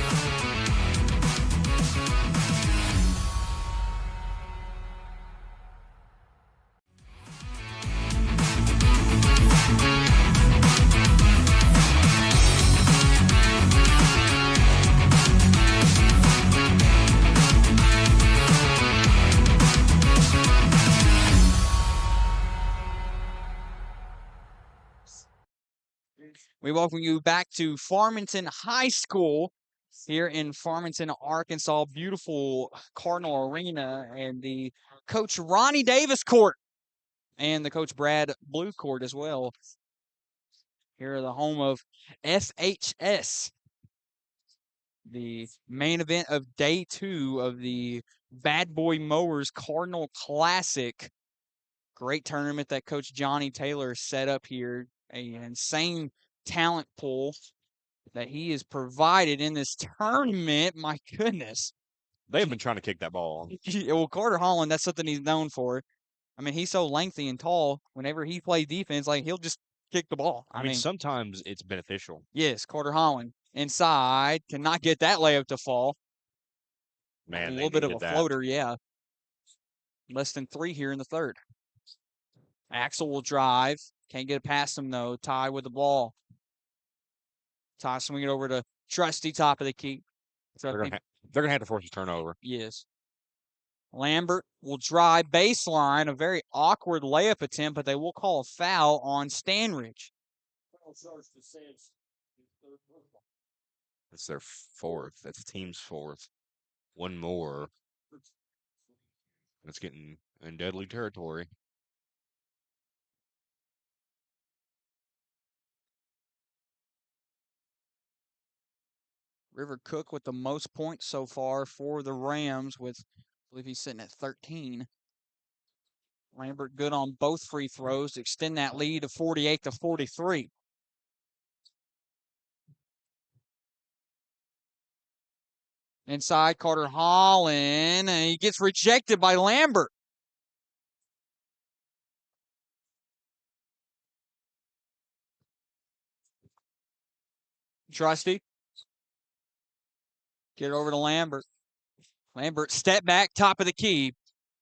We welcome you back to Farmington High School here in Farmington, Arkansas. Beautiful Cardinal Arena and the Coach Ronnie Davis court and the Coach Brad Blue court as well. Here are the home of FHS, the main event of Day 2 of the Bad Boy Mowers Cardinal Classic. Great tournament that Coach Johnny Taylor set up here. An insane talent pool that he has provided in this tournament. My goodness. They've been trying to kick that ball. Well, Carter Holland, that's something he's known for. I mean, he's so lengthy and tall. Whenever he plays defense, like, he'll just kick the ball. I mean, sometimes it's beneficial. Yes, Carter Holland. Inside, cannot get that layup to fall. Man, a little bit of a floater, yeah. Less than 3 here in the third. Axel will drive. Can't get it past him, though. Ty with the ball. Ty swing it over to Trusty, top of the key. So they're going to have to force a turnover. Yes. Lambert will drive baseline. A very awkward layup attempt, but they will call a foul on Stanridge. It's their fourth. That's the team's fourth. One more. It's getting in deadly territory. River Cook with the most points so far for the Rams with, I believe he's sitting at 13. Lambert good on both free throws to extend that lead to 48-43. Inside, Carter Holland, and he gets rejected by Lambert. Trusty. Get it over to Lambert. Lambert, step back, top of the key.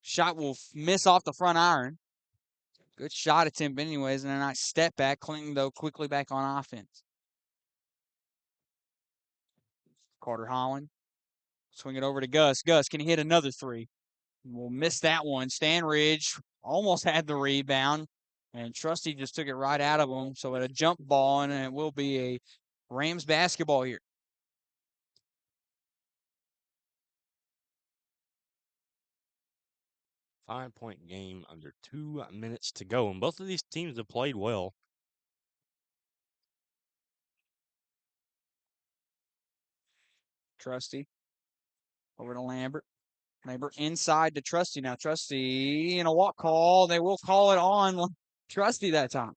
Shot will miss off the front iron. Good shot attempt anyways, and a nice step back. Clinton, though, quickly back on offense. Carter Holland. Swing it over to Gus. Gus, can he hit another three? We'll miss that one. Stanridge almost had the rebound, and Trusty just took it right out of him. So at a jump ball, and it will be a Rams basketball here. Five-point game under 2 minutes to go, and both of these teams have played well. Trusty over to Lambert. Lambert inside to Trusty. Now Trusty in a walk call. They will call it on Trusty that time.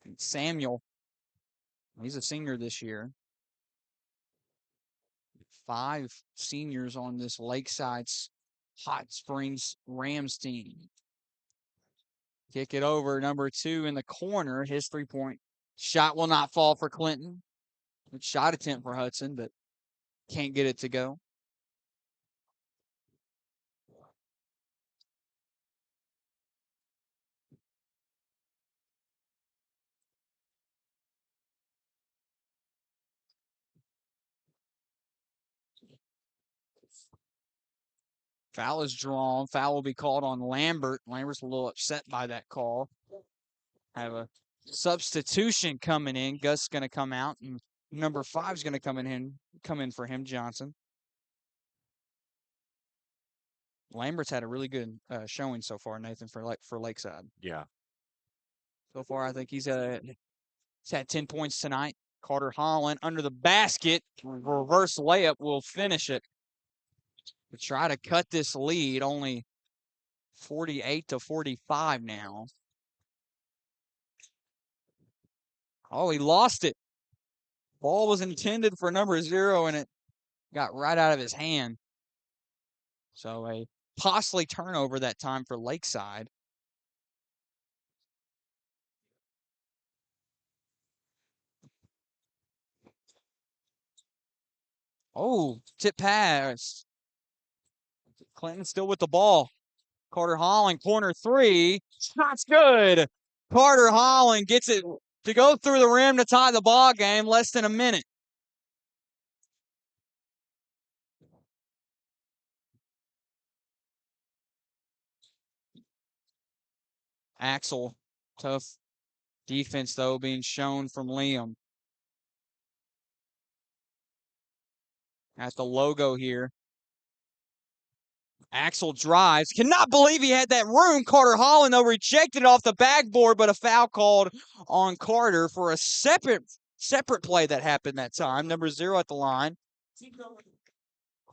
And Samuel, he's a senior this year. 5 seniors on this Lakeside Hot Springs Rams team. Kick it over, number 2 in the corner. His 3-point shot will not fall for Clinton. Good shot attempt for Hudson, but can't get it to go. Foul is drawn. Foul will be called on Lambert. Lambert's a little upset by that call. Have a substitution coming in. Gus is going to come out, and number 5 is going to come in for him, Johnson. Lambert's had a really good showing so far, Nathan, for Lakeside. Yeah. So far, I think he's had 10 points tonight. Carter Holland under the basket. Reverse layup will finish it. To try to cut this lead, only 48-45 now. Oh, he lost it. Ball was intended for number 0, and it got right out of his hand. So a costly turnover that time for Lakeside. Oh, tip pass. Clinton still with the ball. Carter Holland, corner 3. Shot's good. Carter Holland gets it to go through the rim to tie the ball game. Less than a minute. Axel, tough defense, though, being shown from Liam. At the logo here. Axel drives. Cannot believe he had that room. Carter Holland, though, rejected it off the backboard, but a foul called on Carter for a separate play that happened that time. Number 0 at the line.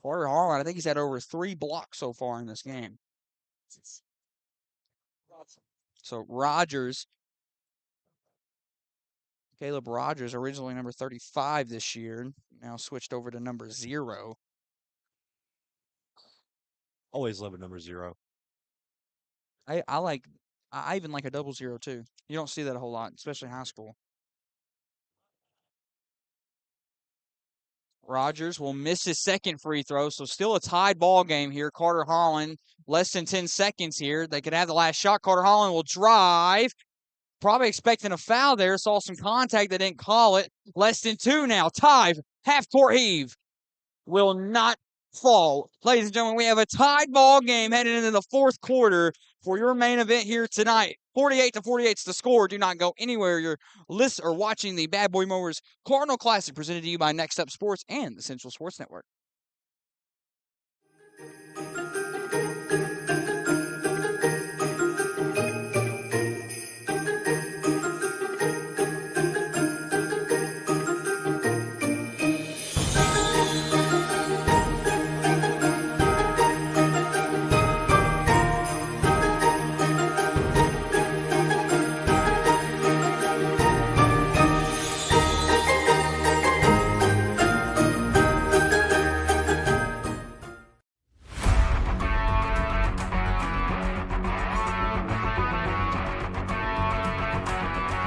Carter Holland, I think he's had over 3 blocks so far in this game. So Rogers, Caleb Rogers, originally number 35 this year, now switched over to number 0. Always love a number 0. I even like a 00 too. You don't see that a whole lot, especially in high school. Rogers will miss his second free throw, so still a tied ball game here. Carter Holland, less than 10 seconds here. They could have the last shot. Carter Holland will drive. Probably expecting a foul there. Saw some contact. They didn't call it. Less than 2 now. Tie. Half-court heave. Will not fall. Ladies and gentlemen, we have a tied ball game heading into the fourth quarter for your main event here tonight. 48-48 is the score. Do not go anywhere. You're listening or watching the Bad Boy Mowers Cardinal Classic presented to you by Next Up Sports and the Central Sports Network.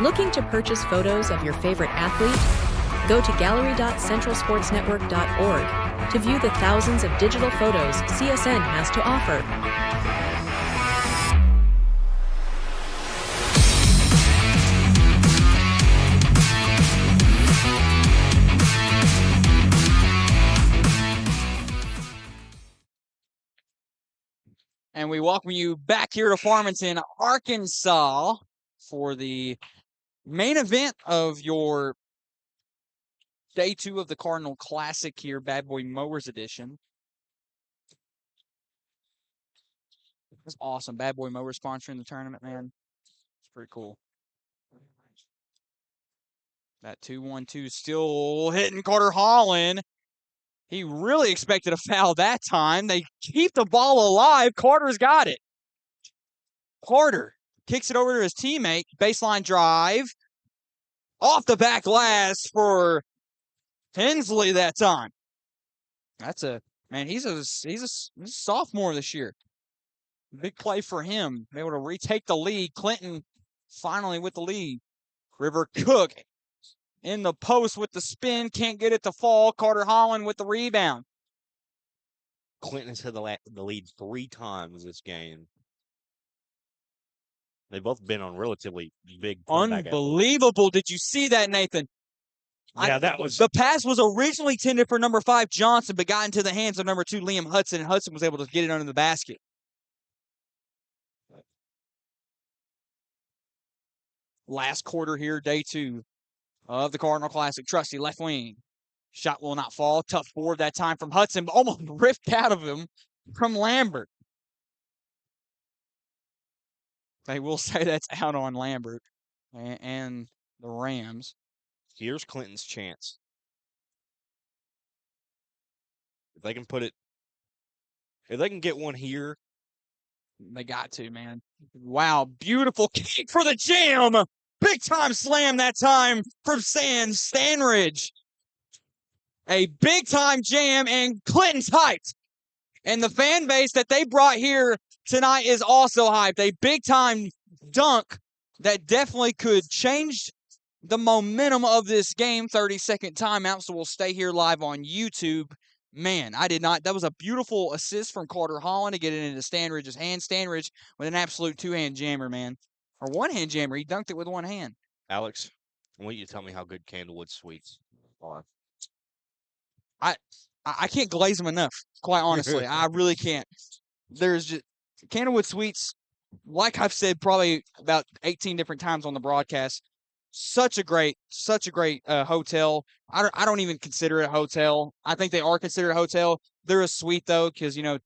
Looking to purchase photos of your favorite athlete? Go to gallery.centralsportsnetwork.org to view the thousands of digital photos CSN has to offer. And we welcome you back here to Farmington, Arkansas for the main event of your day 2 of the Cardinal Classic here, Bad Boy Mowers edition. That's awesome. Bad Boy Mowers sponsoring the tournament, man. It's pretty cool. That 2-1-2 still hitting Carter Holland. He really expected a foul that time. They keep the ball alive. Carter's got it. Carter kicks it over to his teammate. Baseline drive. Off the back glass for Hensley that time. That's he's a sophomore this year. Big play for him. Able to retake the lead. Clinton finally with the lead. River Cook in the post with the spin. Can't get it to fall. Carter Holland with the rebound. Clinton has had the lead 3 times this game. They've both been on relatively big. Unbelievable. Did you see that, Nathan? Yeah, that was. The pass was originally intended for number 5, Johnson, but got into the hands of number 2, Liam Hudson, and Hudson was able to get it under the basket. Last quarter here, day 2 of the Cardinal Classic. Trusty left wing. Shot will not fall. Tough forward that time from Hudson, but almost ripped out of him from Lambert. They will say that's out on Lambert and the Rams. Here's Clinton's chance. If they can get one here. They got to, man. Wow, beautiful kick for the jam. Big time slam that time from Stanridge. A big time jam, and Clinton's hyped. And the fan base that they brought here tonight is also hyped. A big-time dunk that definitely could change the momentum of this game. 30-second timeout, so we'll stay here live on YouTube. Man, that was a beautiful assist from Carter Holland to get it into Stanridge's hand. Stanridge with an absolute 2-hand jammer, man. Or 1-hand jammer. He dunked it with 1 hand. Alex, I want you to tell me how good Candlewood Sweets are. I can't glaze them enough, quite honestly. I really can't. There's just Candlewood Sweets, like I've said probably about 18 different times on the broadcast, such a great hotel. I don't even consider it a hotel. I think they are considered a hotel. They're a suite, though, because, we're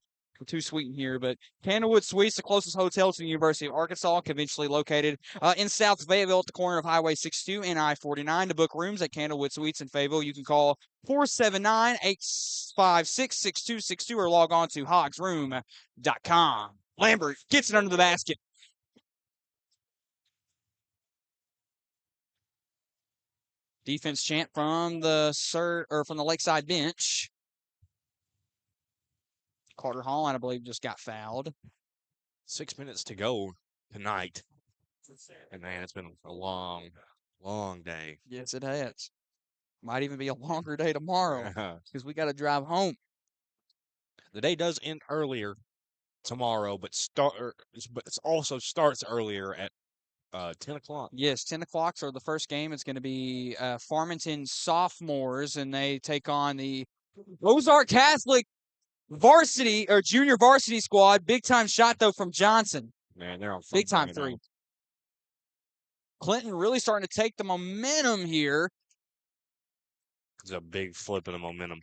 too sweet in here. But Candlewood Suites, the closest hotel to the University of Arkansas, conventionally located in South Fayetteville at the corner of Highway 62 and I-49. To book rooms at Candlewood Suites in Fayetteville, you can call 479-856-6262 or log on to hogsroom.com. Lambert gets it under the basket. Defense chant from the Lakeside bench. Carter Holland, I believe, just got fouled. 6 minutes to go tonight. And man, it's been a long, long day. Yes, it has. Might even be a longer day tomorrow because we got to drive home. The day does end earlier tomorrow, but it also starts earlier at 10 o'clock. Yes, 10 o'clock. So the first game is going to be Farmington sophomores, and they take on the Ozark Catholic varsity or junior varsity squad. Big time shot though from Johnson. Man, they're on big time right three. now. Clinton really starting to take the momentum here. It's a big flip in the momentum.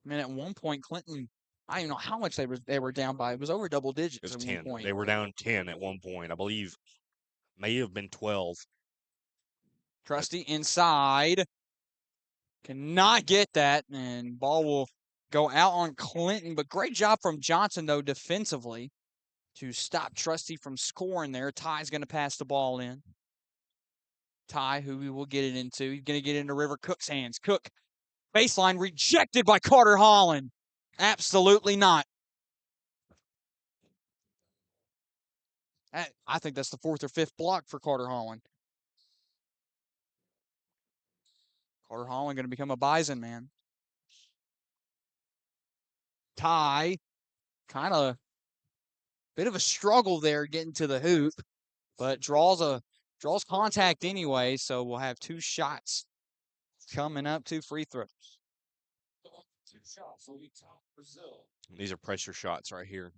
I mean, at one point, Clinton, I don't even know how much they were down by. It was over double digits. It was at 10. One point. They were down 10 at one point. I believe may have been 12. Trusty inside. Cannot get that, and ball will go out on Clinton. But great job from Johnson, though, defensively to stop Trusty from scoring there. Ty's going to pass the ball in. Ty, who we will get it into. He's going to get into River Cook's hands. Cook, baseline rejected by Carter Holland. Absolutely not. I think that's the fourth or fifth block for Carter Holland. Carter Holland going to become a Bison man. Ty, kind of bit of a struggle there getting to the hoop, but draws contact anyway, so we'll have two shots coming up, 2 free throws. These are pressure shots right here.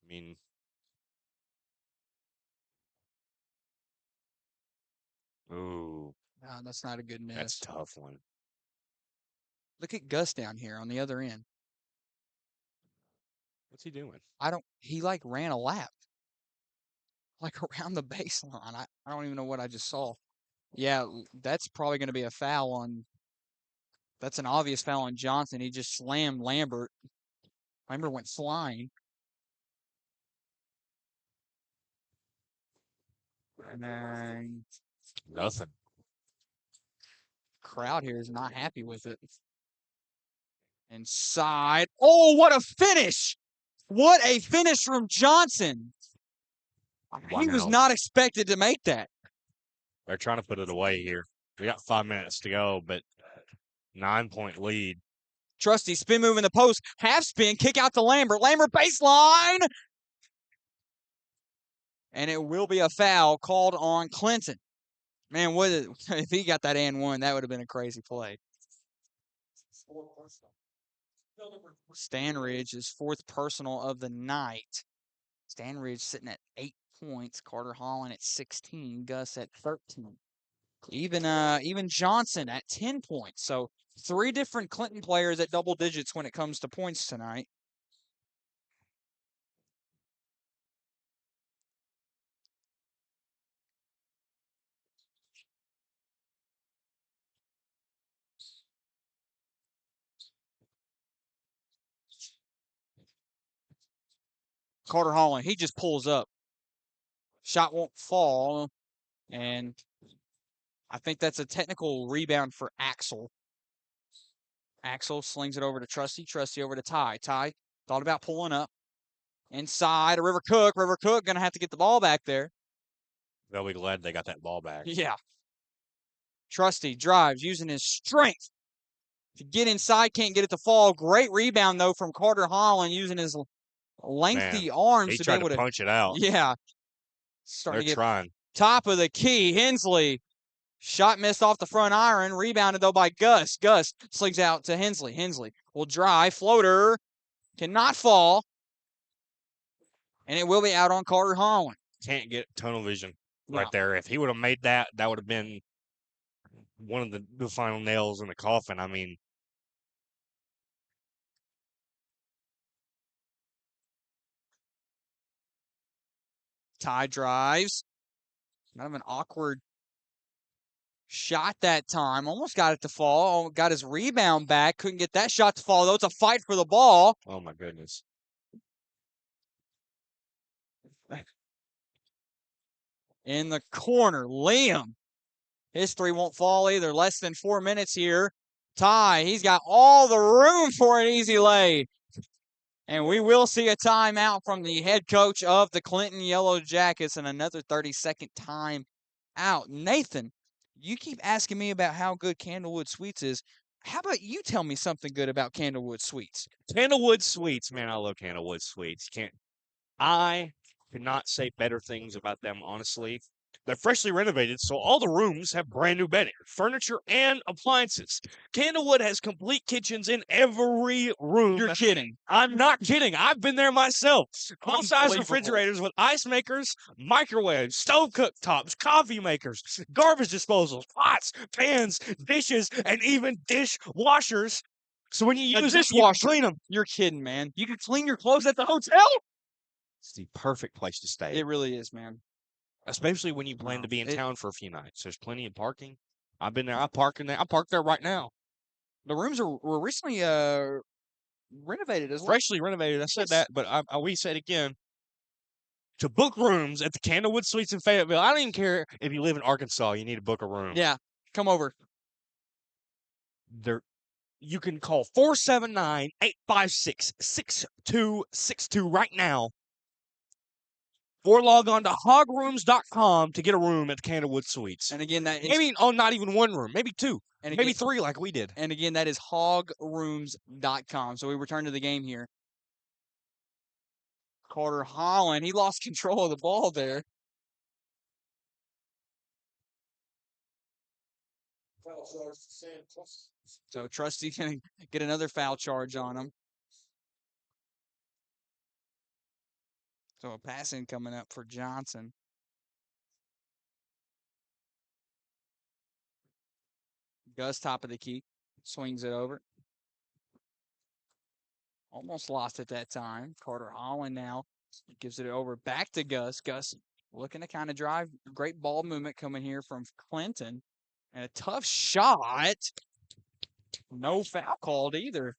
I mean, ooh. No, that's not a good miss. That's a tough one. Look at Gus down here on the other end. What's he doing? He like ran a lap. Like around the baseline. I don't even know what I just saw. Yeah, that's probably going to be a foul on. That's an obvious foul on Johnson. He just slammed Lambert. Lambert went flying. And then Nothing. Crowd here is not happy with it. Inside. Oh, what a finish! What a finish from Johnson. Wow. He was not expected to make that. They're trying to put it away here. We got 5 minutes to go, but 9-point lead. Trusty spin move in the post. Half spin, kick out to Lambert. Lambert baseline! And it will be a foul called on Clinton. Man, if he got that and one, that would have been a crazy play. Stanridge is fourth personal of the night. Stanridge sitting at 8 points. Carter Holland at 16. Gus at 13. Even Johnson at 10 points. So 3 different Clinton players at double digits when it comes to points tonight. Carter Holland, he just pulls up. Shot won't fall. And I think that's a technical rebound for Axel. Axel slings it over to Trusty. Trusty over to Ty. Ty thought about pulling up. Inside, River Cook. River Cook going to have to get the ball back there. They'll be glad they got that ball back. Yeah. Trusty drives, using his strength to get inside. Can't get it to fall. Great rebound, though, from Carter Holland, using his lengthy arms he to be tried able to punch it out. Yeah. They're trying. Top of the key. Hensley. Shot missed off the front iron. Rebounded, though, by Gus. Gus slings out to Hensley. Hensley will drive. Floater. Cannot fall. And it will be out on Carter Holland. Can't get tunnel vision right there. If he would have made that, that would have been one of the final nails in the coffin. I mean, Ty drives. Kind of an awkward shot that time. Almost got it to fall. Got his rebound back. Couldn't get that shot to fall, though. It's a fight for the ball. Oh, my goodness. In the corner, Liam His three won't fall either. Less than 4 minutes here. Ty, he's got all the room for an easy lay. And we will see a timeout from the head coach of the Clinton Yellow Jackets and another 30-second time out. Nathan, you keep asking me about how good Candlewood Sweets is. How about you tell me something good about Candlewood Sweets? Candlewood Sweets, man, I love Candlewood Sweets. I cannot say better things about them, honestly. They're freshly renovated, so all the rooms have brand new bedding, furniture, and appliances. Candlewood has complete kitchens in every room. You're kidding. I'm not kidding. I've been there myself. Full-size Unbelievable. refrigerators with ice makers, microwaves, stove cooktops, coffee makers, garbage disposals, pots, pans, dishes, and even dishwashers. So when you A use this, you can dishwasher. clean them. You're kidding, man. You can clean your clothes at the hotel? It's the perfect place to stay. It really is, man. Especially when you plan Wow. to be in town for a few nights. There's plenty of parking. I've been there. I park there right now. The rooms were recently renovated as well. Freshly renovated. I said that, but we said again. To book rooms at the Candlewood Suites in Fayetteville, I don't even care if you live in Arkansas. You need to book a room. Yeah, come over. You can call 479-856-6262 right now. Or log on to hogrooms.com to get a room at the Candlewood Suites. And again, that is Maybe not even one room, maybe two, and again, maybe three like we did. And again, that is hogrooms.com. So we return to the game here. Carter Holland, he lost control of the ball there. So Trusty can get another foul charge on him. So a passing coming up for Johnson. Gus, top of the key, swings it over. Almost lost it that time. Carter Holland now gives it over back to Gus. Gus looking to kind of drive. Great ball movement coming here from Clinton. And a tough shot. No foul called either.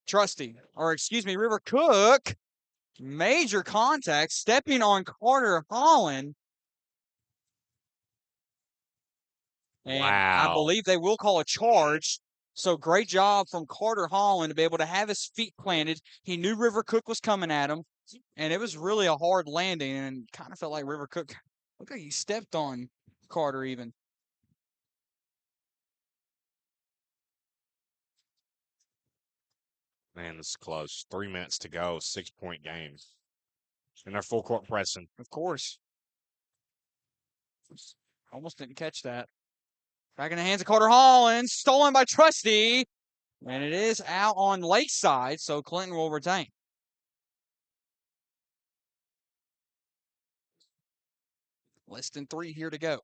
River Cook. Major contact, stepping on Carter Holland. And wow. I believe they will call a charge. So great job from Carter Holland to be able to have his feet planted. He knew River Cook was coming at him, and it was really a hard landing, and kind of felt like River Cook looked like he stepped on Carter even. Man, this is close. 3 minutes to go, 6-point game. And they're full court pressing. Of course. Almost didn't catch that. Back in the hands of Carter Holland, stolen by Trusty. And it is out on Lakeside, so Clinton will retain. Less than 3 here to go.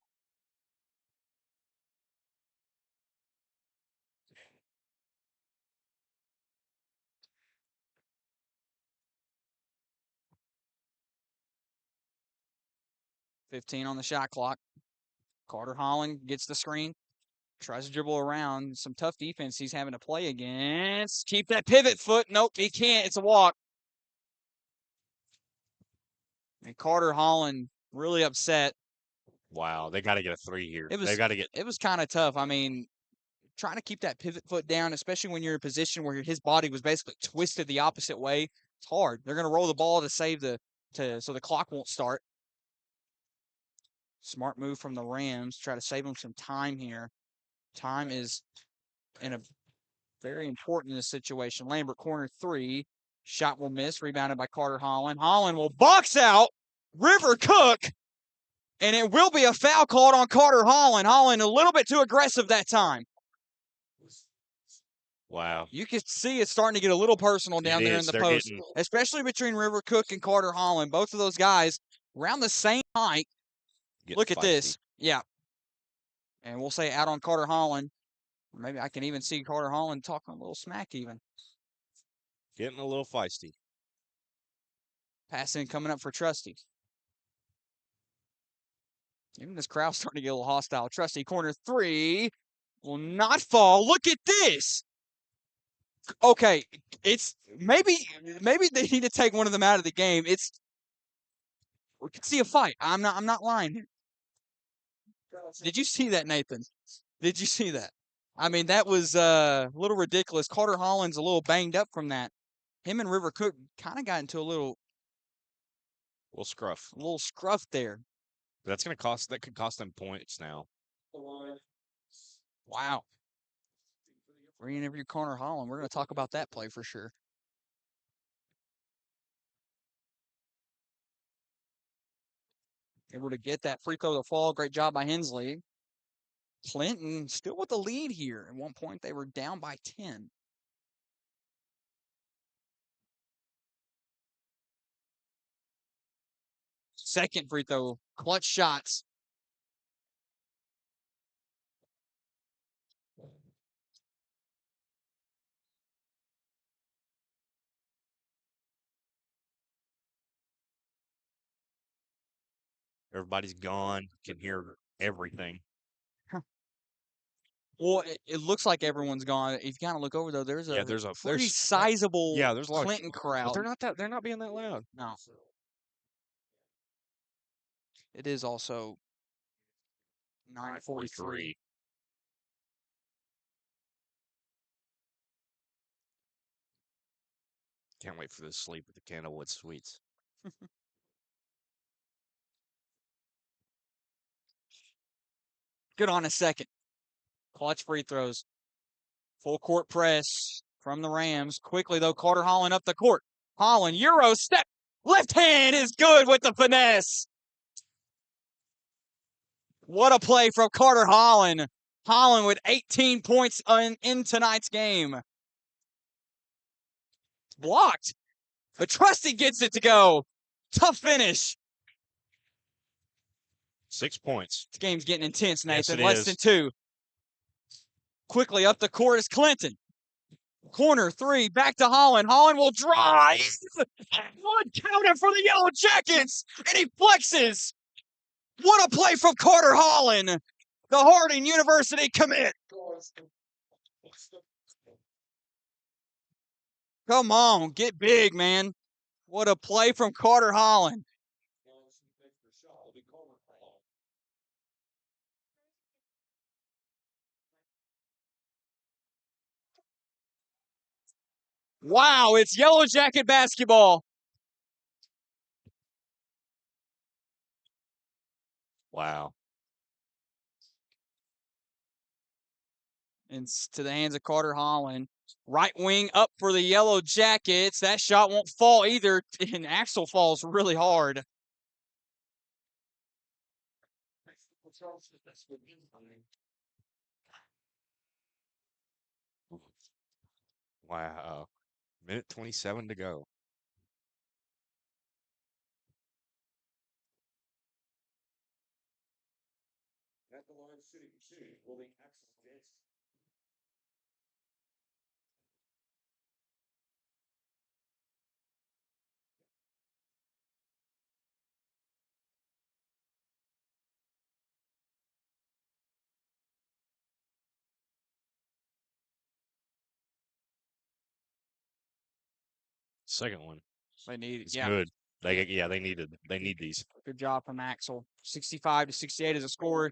$15 on the shot clock. Carter Holland gets the screen. Tries to dribble around. Some tough defense he's having to play against. Keep that pivot foot. Nope, he can't. It's a walk. And Carter Holland really upset. Wow, they got to get a 3 here. It was kind of tough. I mean, trying to keep that pivot foot down, especially when you're in a position where his body was basically twisted the opposite way, it's hard. They're going to roll the ball to save so the clock won't start. Smart move from the Rams. Try to save them some time here. Time is very important in this situation. Lambert, corner 3. Shot will miss. Rebounded by Carter Holland. Holland will box out River Cook. And it will be a foul called on Carter Holland. Holland a little bit too aggressive that time. Wow. You can see it's starting to get a little personal down there in the post. Especially between River Cook and Carter Holland. Both of those guys around the same height. Look at this. Yeah. And we'll say out on Carter Holland. Maybe I can even see Carter Holland talking a little smack even. Getting a little feisty. Passing coming up for Trusty. Even this crowd's starting to get a little hostile. Trusty, corner 3. Will not fall. Look at this. Okay, it's maybe they need to take one of them out of the game. We could see a fight. I'm not lying here. Did you see that, Nathan? Did you see that? I mean, that was a little ridiculous. Carter Holland's a little banged up from that. Him and River Cook kind of got into a little scruff there. That could cost them points now. Wow. Re-interview Carter Holland. We're going to talk about that play for sure. Able to get that free throw to fall. Great job by Hensley. Clinton still with the lead here. At one point, they were down by 10. Second free throw. Clutch shots. Everybody's gone. Can hear everything. Well, it looks like everyone's gone. If you kind of look over though, there's a pretty sizable there's a lot Clinton crowd. They're not being that loud. No. It is also 9:43. Can't wait for the sleep at the Candlewood Suites. Good on a second. Clutch free throws. Full court press from the Rams. Quickly, though, Carter Holland up the court. Holland, Euro step. Left hand is good with the finesse. What a play from Carter Holland. Holland with 18 points in tonight's game. Blocked. But Trusty gets it to go. Tough finish. 6 points. This game's getting intense, Nathan. Yes, Less than 2. Quickly up the court is Clinton. Corner 3, back to Holland. Holland will drive. One counter for the Yellow Jackets. And he flexes. What a play from Carter Holland. The Harding University commit. Come on, get big, man. What a play from Carter Holland. Wow, it's Yellow Jacket basketball. Wow. Into the hands of Carter Holland. Right wing up for the Yellow Jackets. That shot won't fall either, and Axel falls really hard. Wow. Minute 27 to go. Second one. They need It's good. They need these. Good job from Axel. 65-68 is a score.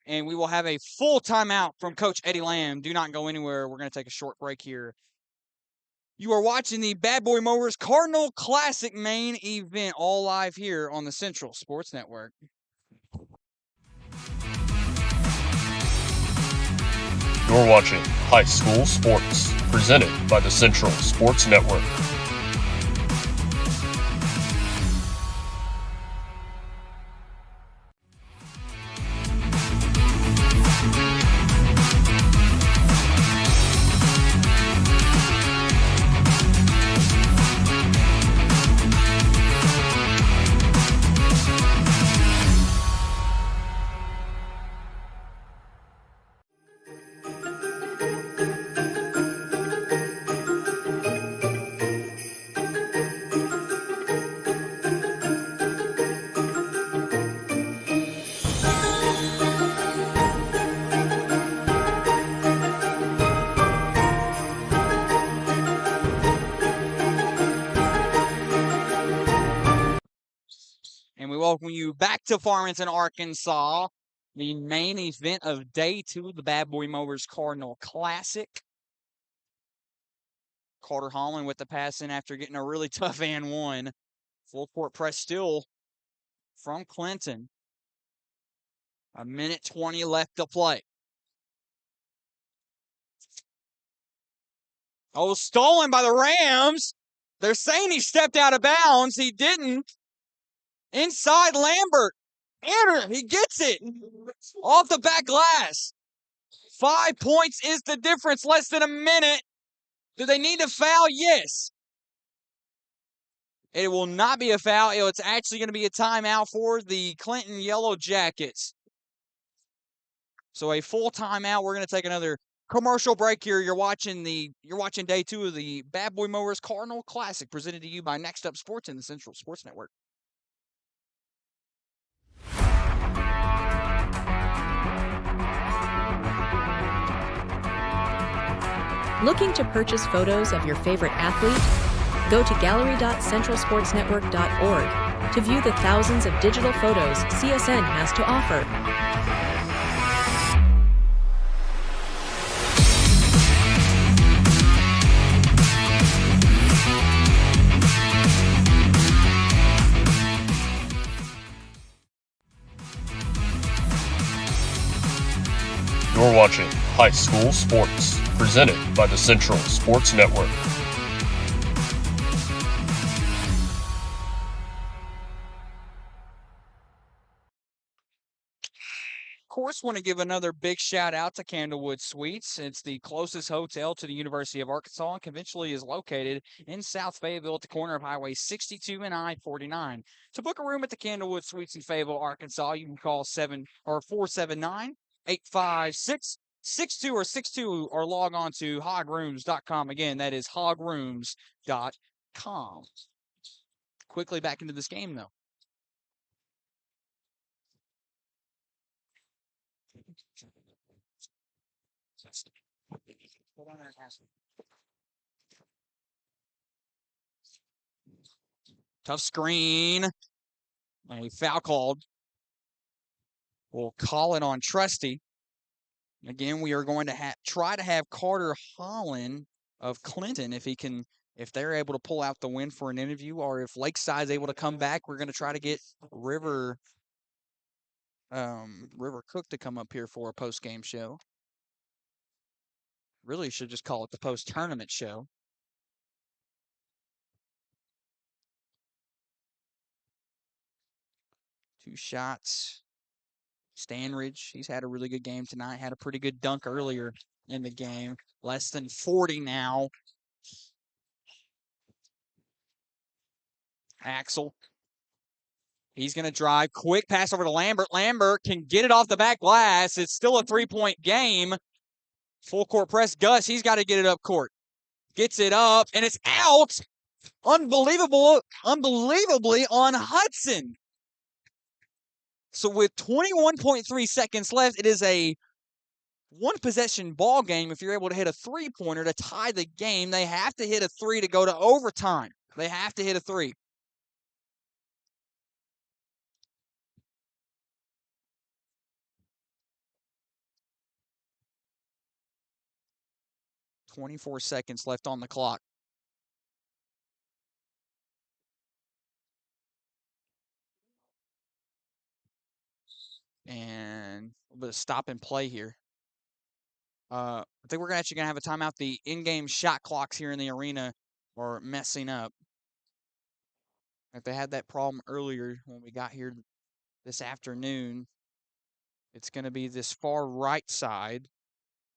And we will have a full timeout from Coach Eddie Lamb. Do not go anywhere. We're going to take a short break here. You are watching the Bad Boy Mowers Cardinal Classic main event, all live here on the Central Sports Network. You're watching High School Sports, presented by the Central Sports Network. welcome you back to Farmington, Arkansas, the main event of day 2 of the Bad Boy Mowers Cardinal Classic. Carter Holland with the pass in after getting a really tough and one. Full court press still from Clinton. 1:20 left to play. Oh, stolen by the Rams. They're saying he stepped out of bounds. He didn't. Inside Lambert. Enter. He gets it. Off the back glass. 5 points is the difference. Less than a minute. Do they need to foul? Yes. It will not be a foul. It's actually going to be a timeout for the Clinton Yellow Jackets. So a full timeout. We're going to take another commercial break here. You're watching day 2 of the Bad Boy Mowers Cardinal Classic, presented to you by Next Up Sports and the Central Sports Network. Looking to purchase photos of your favorite athlete? Go to gallery.centralsportsnetwork.org to view the thousands of digital photos CSN has to offer. You're watching High School Sports, presented by the Central Sports Network. Of course, want to give another big shout out to Candlewood Suites. It's the closest hotel to the University of Arkansas and conventionally is located in South Fayetteville at the corner of Highway 62 and I-49. To book a room at the Candlewood Suites in Fayetteville, Arkansas, you can call 479-856-62 or 62 or log on to hogrooms.com. Again, that is hogrooms.com. Quickly back into this game, though. Tough screen. A foul called. We'll call it on Trusty. Again, we are going to try to have Carter Holland of Clinton, if they're able to pull out the win for an interview, or if Lakeside is able to come back, we're going to try to get River Cook to come up here for a post-game show. Really should just call it the post-tournament show. Two shots. Stanridge, he's had a really good game tonight. Had a pretty good dunk earlier in the game. Less than 40 now. Axel. He's going to drive. Quick pass over to Lambert. Lambert can get it off the back glass. It's still a 3-point game. Full court press. Gus, he's got to get it up court. Gets it up, and it's out. Unbelievably on Hudson. So with 21.3 seconds left, it is a one-possession ball game. If you're able to hit a three-pointer to tie the game, they have to hit a three to go to overtime. They have to hit a three. .24 seconds left on the clock. And a little bit of stop and play here. I think we're actually going to have a timeout. The in-game shot clocks here in the arena are messing up. If they had that problem earlier when we got here this afternoon, it's going to be this far right side,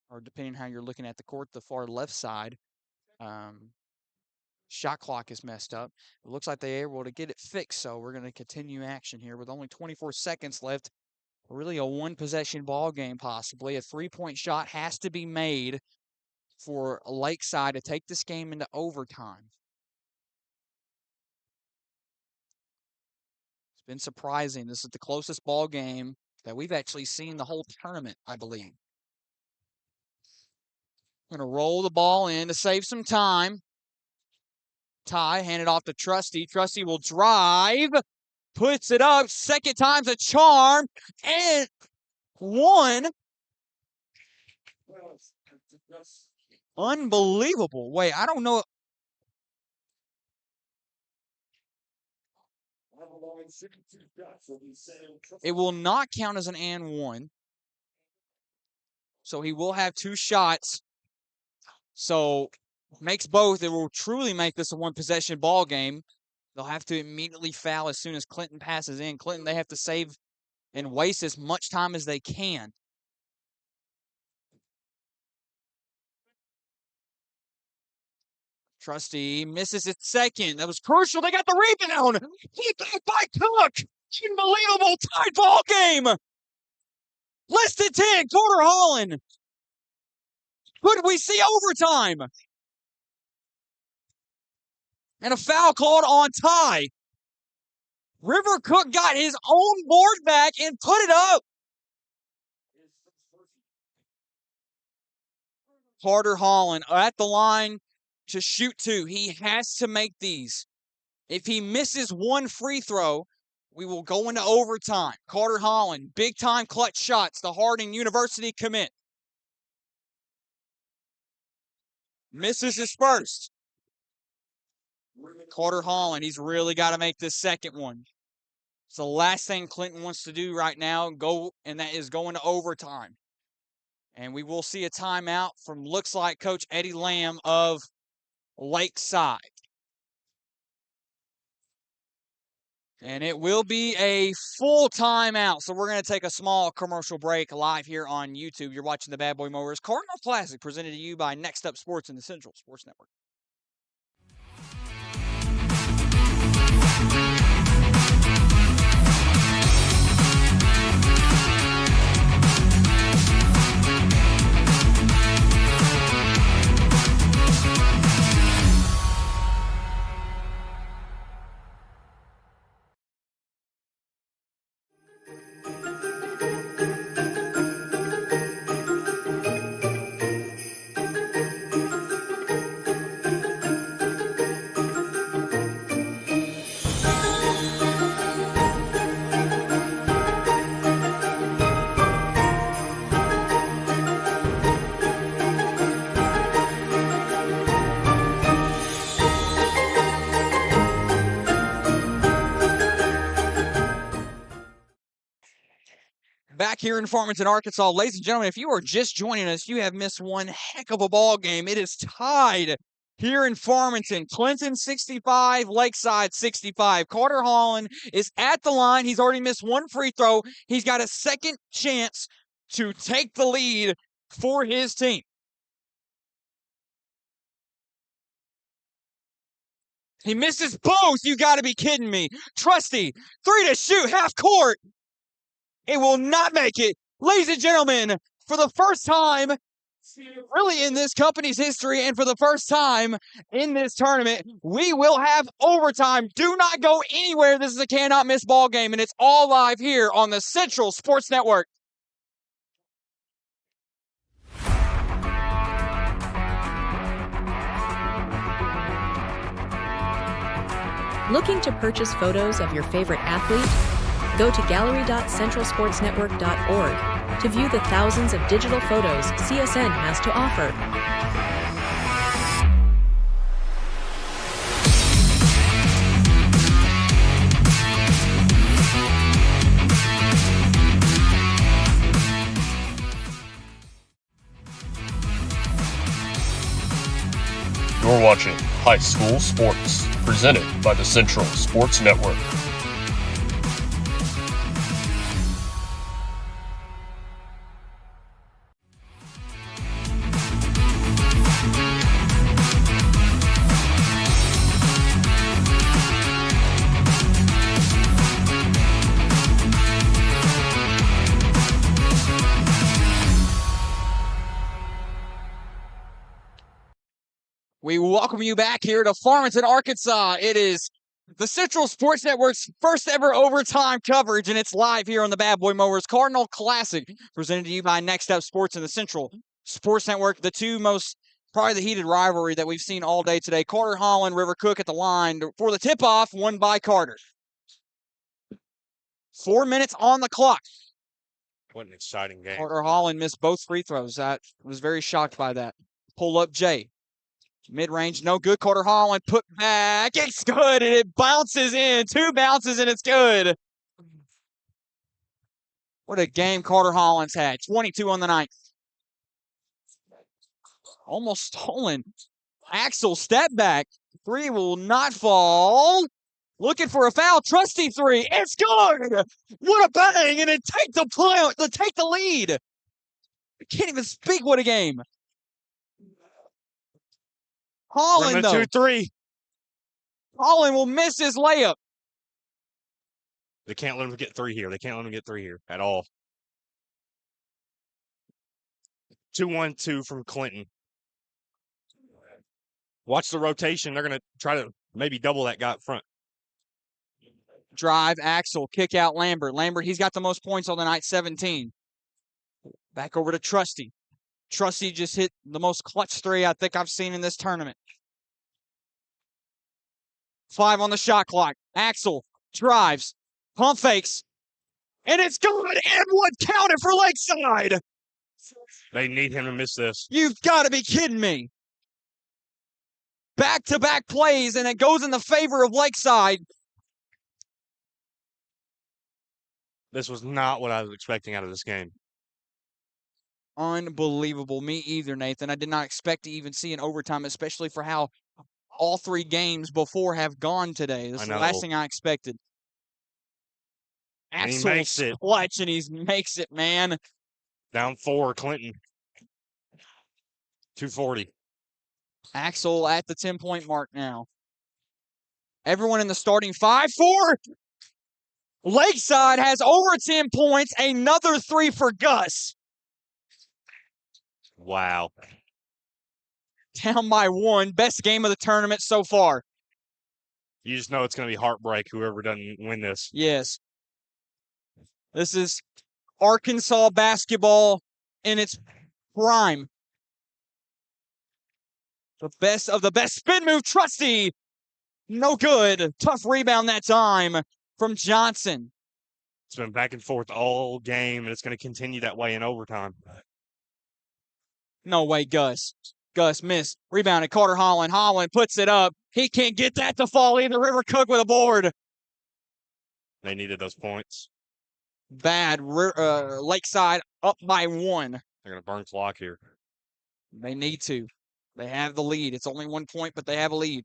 or depending on how you're looking at the court, the far left side. Shot clock is messed up. It looks like they were able to get it fixed, so we're going to continue action here with only 24 seconds left. Really a one-possession ball game, possibly. A three-point shot has to be made for Lakeside to take this game into overtime. It's been surprising. This is the closest ball game that we've actually seen the whole tournament, I believe. Going to roll the ball in to save some time. Ty, hand it off to Trusty. Trusty will drive. puts it up. Second time's a charm. And one. Unbelievable. Wait, I don't know. It will not count as an and one. So he will have 2 shots. So makes both. It will truly make this a 1-possession ball game. They'll have to immediately foul as soon as Clinton passes in. Clinton, they have to save and waste as much time as they can. Trusty misses it second. That was crucial. They got the rebound. Hit back by Cook. Unbelievable tied ball game. Less than 10. Carter Holland. Could we see overtime? And a foul called on Ty. River Cook got his own board back and put it up. Carter Holland at the line to shoot 2. He has to make these. If he misses 1 free throw, we will go into overtime. Carter Holland, big-time clutch shots. The Harding University commit. Misses his first. Carter Holland, he's really got to make this second one. It's the last thing Clinton wants to do right now, and that is going to overtime. And we will see a timeout from, looks like, Coach Eddie Lamb of Lakeside. And it will be a full timeout. So we're going to take a small commercial break live here on YouTube. You're watching the Bad Boy Mowers Cardinal Classic, presented to you by Next Up Sports and the Central Sports Network. Back here in Farmington, Arkansas. Ladies and gentlemen, if you are just joining us, you have missed one heck of a ball game. It is tied here in Farmington. Clinton 65, Lakeside 65. Carter Holland is at the line. He's already missed 1 free throw. He's got a second chance to take the lead for his team. He misses both. You got to be kidding me. Trusty, 3 to shoot, half court. It will not make it. Ladies and gentlemen, for the first time, really in this company's history, and for the first time in this tournament, we will have overtime. Do not go anywhere. This is a cannot miss ball game, and it's all live here on the Central Sports Network. Looking to purchase photos of your favorite athlete? Go to gallery.centralsportsnetwork.org to view the thousands of digital photos CSN has to offer. You're watching High School Sports, presented by the Central Sports Network. We welcome you back here to Farmington, Arkansas. It is the Central Sports Network's first ever overtime coverage, and it's live here on the Bad Boy Mowers Cardinal Classic, presented to you by Next Up Sports and the Central Sports Network. The two most, probably the heated rivalry that we've seen all day today. Carter Holland, River Cook at the line for the tip-off, won by Carter. 4 minutes on the clock. What an exciting game. Carter Holland missed both free throws. I was very shocked by that. Pull up Jay. Mid-range, no good. Carter Holland put back. It's good, and it bounces in. 2 bounces, and it's good. What a game Carter Holland's had. 22 on the night. Almost stolen. Axel, step back. 3 will not fall. Looking for a foul. Trusty 3. It's good. What a bang. And it take the lead. I can't even speak. What a game. Holland, though. 2-3. Holland will miss his layup. They can't let him get 3 here. They can't let him get 3 here at all. 2-1-2 from Clinton. Watch the rotation. They're going to try to maybe double that guy up front. Drive, Axel, kick out Lambert. Lambert, he's got the most points on the night, 17. Back over to Trusty. Trusty just hit the most clutch 3 I think I've seen in this tournament. 5 on the shot clock. Axel drives, pump fakes, and it's good. And one counted for Lakeside. They need him to miss this. You've got to be kidding me. Back-to-back plays, and it goes in the favor of Lakeside. This was not what I was expecting out of this game. Unbelievable. Me either, Nathan. I did not expect to even see an overtime, especially for how all 3 games before have gone today. This is the last thing I expected. And Axel he makes it. clutch, and he makes it, man. Down 4, Clinton. 240. Axel at the 10-point mark now. Everyone in the starting 5 for Lakeside has over 10 points. Another 3 for Gus. Wow. Down by 1. Best game of the tournament so far. You just know it's going to be heartbreak whoever doesn't win this. Yes. This is Arkansas basketball in its prime. The best of the best. Spin move, Trusty. No good. Tough rebound that time from Johnson. It's been back and forth all game, and it's going to continue that way in overtime. No way, Gus. Gus missed. Rebounded. Carter Holland. Holland puts it up. He can't get that to fall either. River Cook with a board. They needed those points. Bad. Lakeside up by 1. They're going to burn clock here. They need to. They have the lead. It's only 1 point, but they have a lead.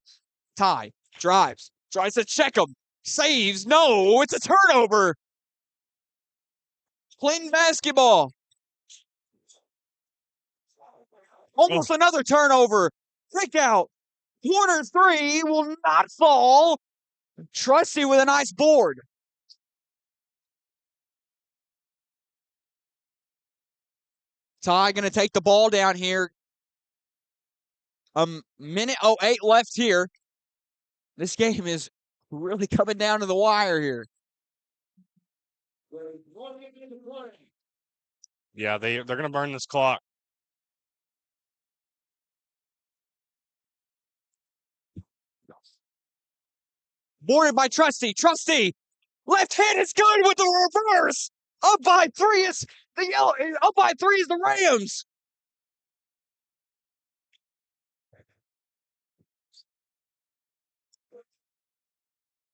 Ty drives. Tries to check him. Saves. No, it's a turnover. Clinton basketball. Almost another turnover. Kick out. Corner 3 will not fall. Trusty with a nice board. Ty going to take the ball down here. Minute 08 left here. This game is really coming down to the wire here. Yeah, they're going to burn this clock. Boarded by Trusty. Trusty, left hand is good with the reverse. Up by 3 is the yellow. Up by 3 is the Rams.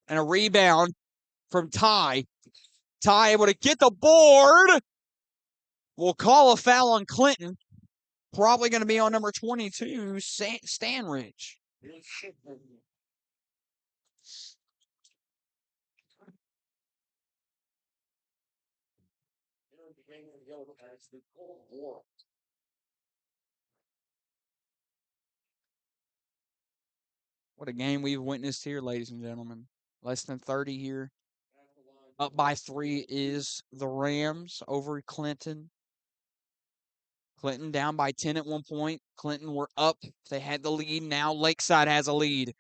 And a rebound from Ty. Ty able to get the board. We'll call a foul on Clinton. Probably going to be on number 22, Stanridge. What a game we've witnessed here, ladies and gentlemen. Less than 30 here. Up by 3 is the Rams over Clinton. Clinton down by 10 at 1 point. Clinton were up. They had the lead. Now Lakeside has a lead.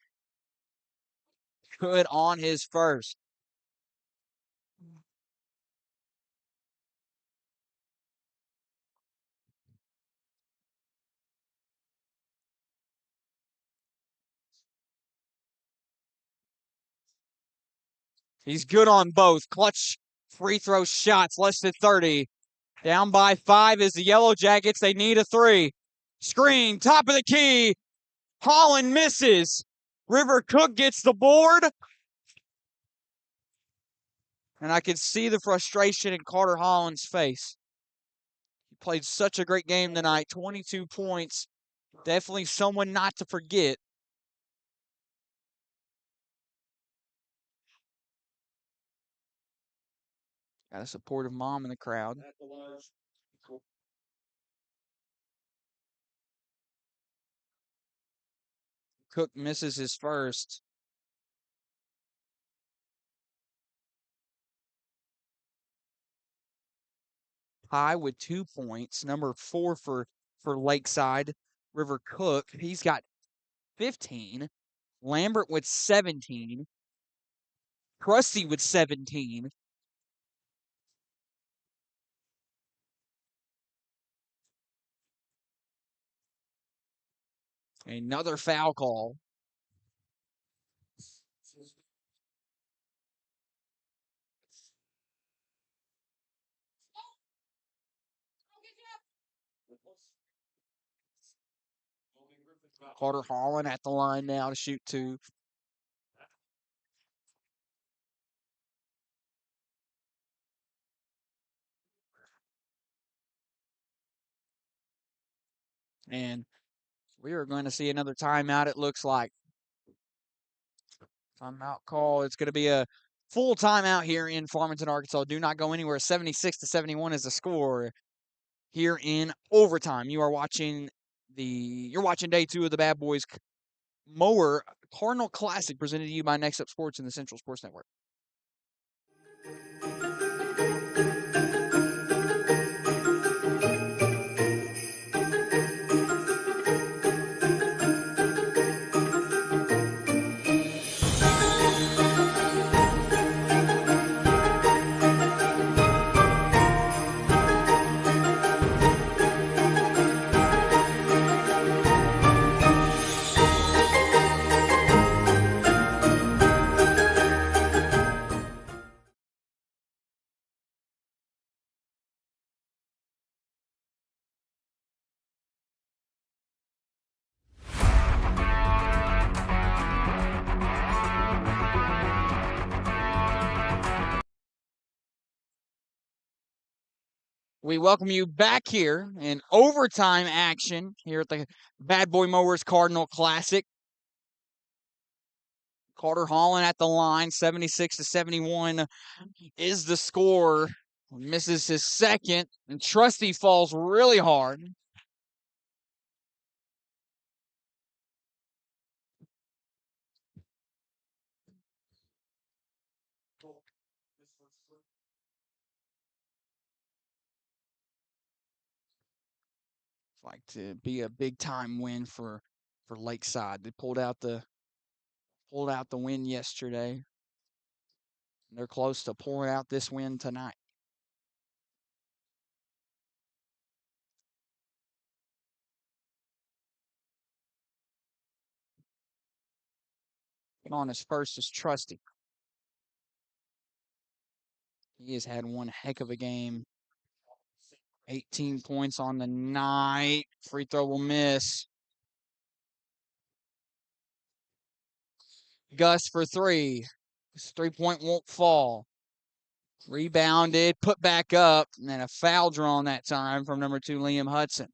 Good on his first. He's good on both. Clutch free throw shots, less than 30. Down by 5 is the Yellow Jackets. They need a 3. Screen, top of the key. Holland misses. River Cook gets the board. And I could see the frustration in Carter Holland's face. He played such a great game tonight. 22 points. Definitely someone not to forget. Got a supportive mom in the crowd. Cook misses his first. High with 2 points. Number 4 for Lakeside. River Cook, he's got 15. Lambert with 17. Krusty with 17. Another foul call. Carter Holland at the line now to shoot 2. And we are going to see another timeout, it looks like. Timeout call. It's going to be a full timeout here in Farmington, Arkansas. Do not go anywhere. 76-71 is the score here in overtime. You're watching day 2 of the Bad Boys Mower Cardinal Classic, presented to you by Next Up Sports and the Central Sports Network. We welcome you back here in overtime action here at the Bad Boy Mowers Cardinal Classic. Carter Holland at the line, 76-71 is the score. Misses his second, and Trusty falls really hard. Like to be a big time win for Lakeside. They pulled out the win yesterday. They're close to pulling out this win tonight. On his first is Trusty. He has had one heck of a game. 18 points on the night. Free throw will miss. Gus for 3. His 3-point won't fall. Rebounded, put back up, and then a foul drawn that time from number 2, Liam Hudson.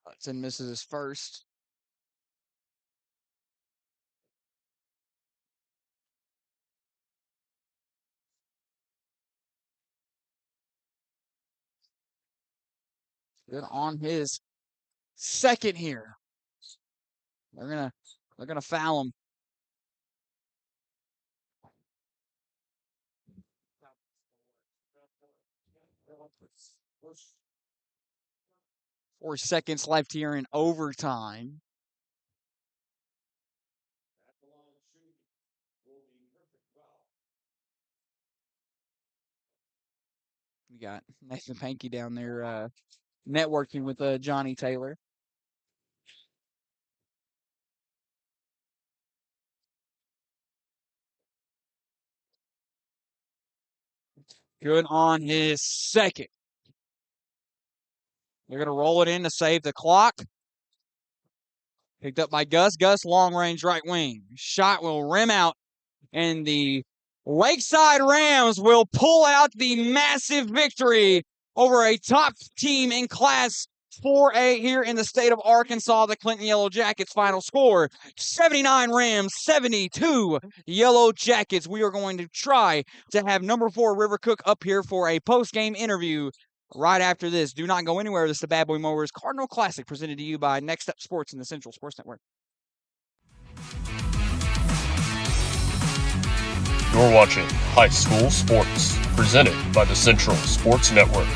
Hudson misses his first. Good on his second here. They're gonna foul him. Four seconds left here in overtime. We got Nathan Pankey down there networking with Johnny Taylor. Good on his second. They're going to roll it in to save the clock. Picked up by Gus. Gus, long range right wing. Shot will rim out, and the Lakeside Rams will pull out the massive victory over a top team in Class 4A here in the state of Arkansas. The Clinton Yellow Jackets final score 79 Rams, 72 Yellow Jackets. We are going to try to have number 4 River Cook up here for a post-game interview right after this. Do not go anywhere. This is the Bad Boy Mowers Cardinal Classic presented to you by Next Up Sports and the Central Sports Network. You're watching High School Sports, presented by the Central Sports Network.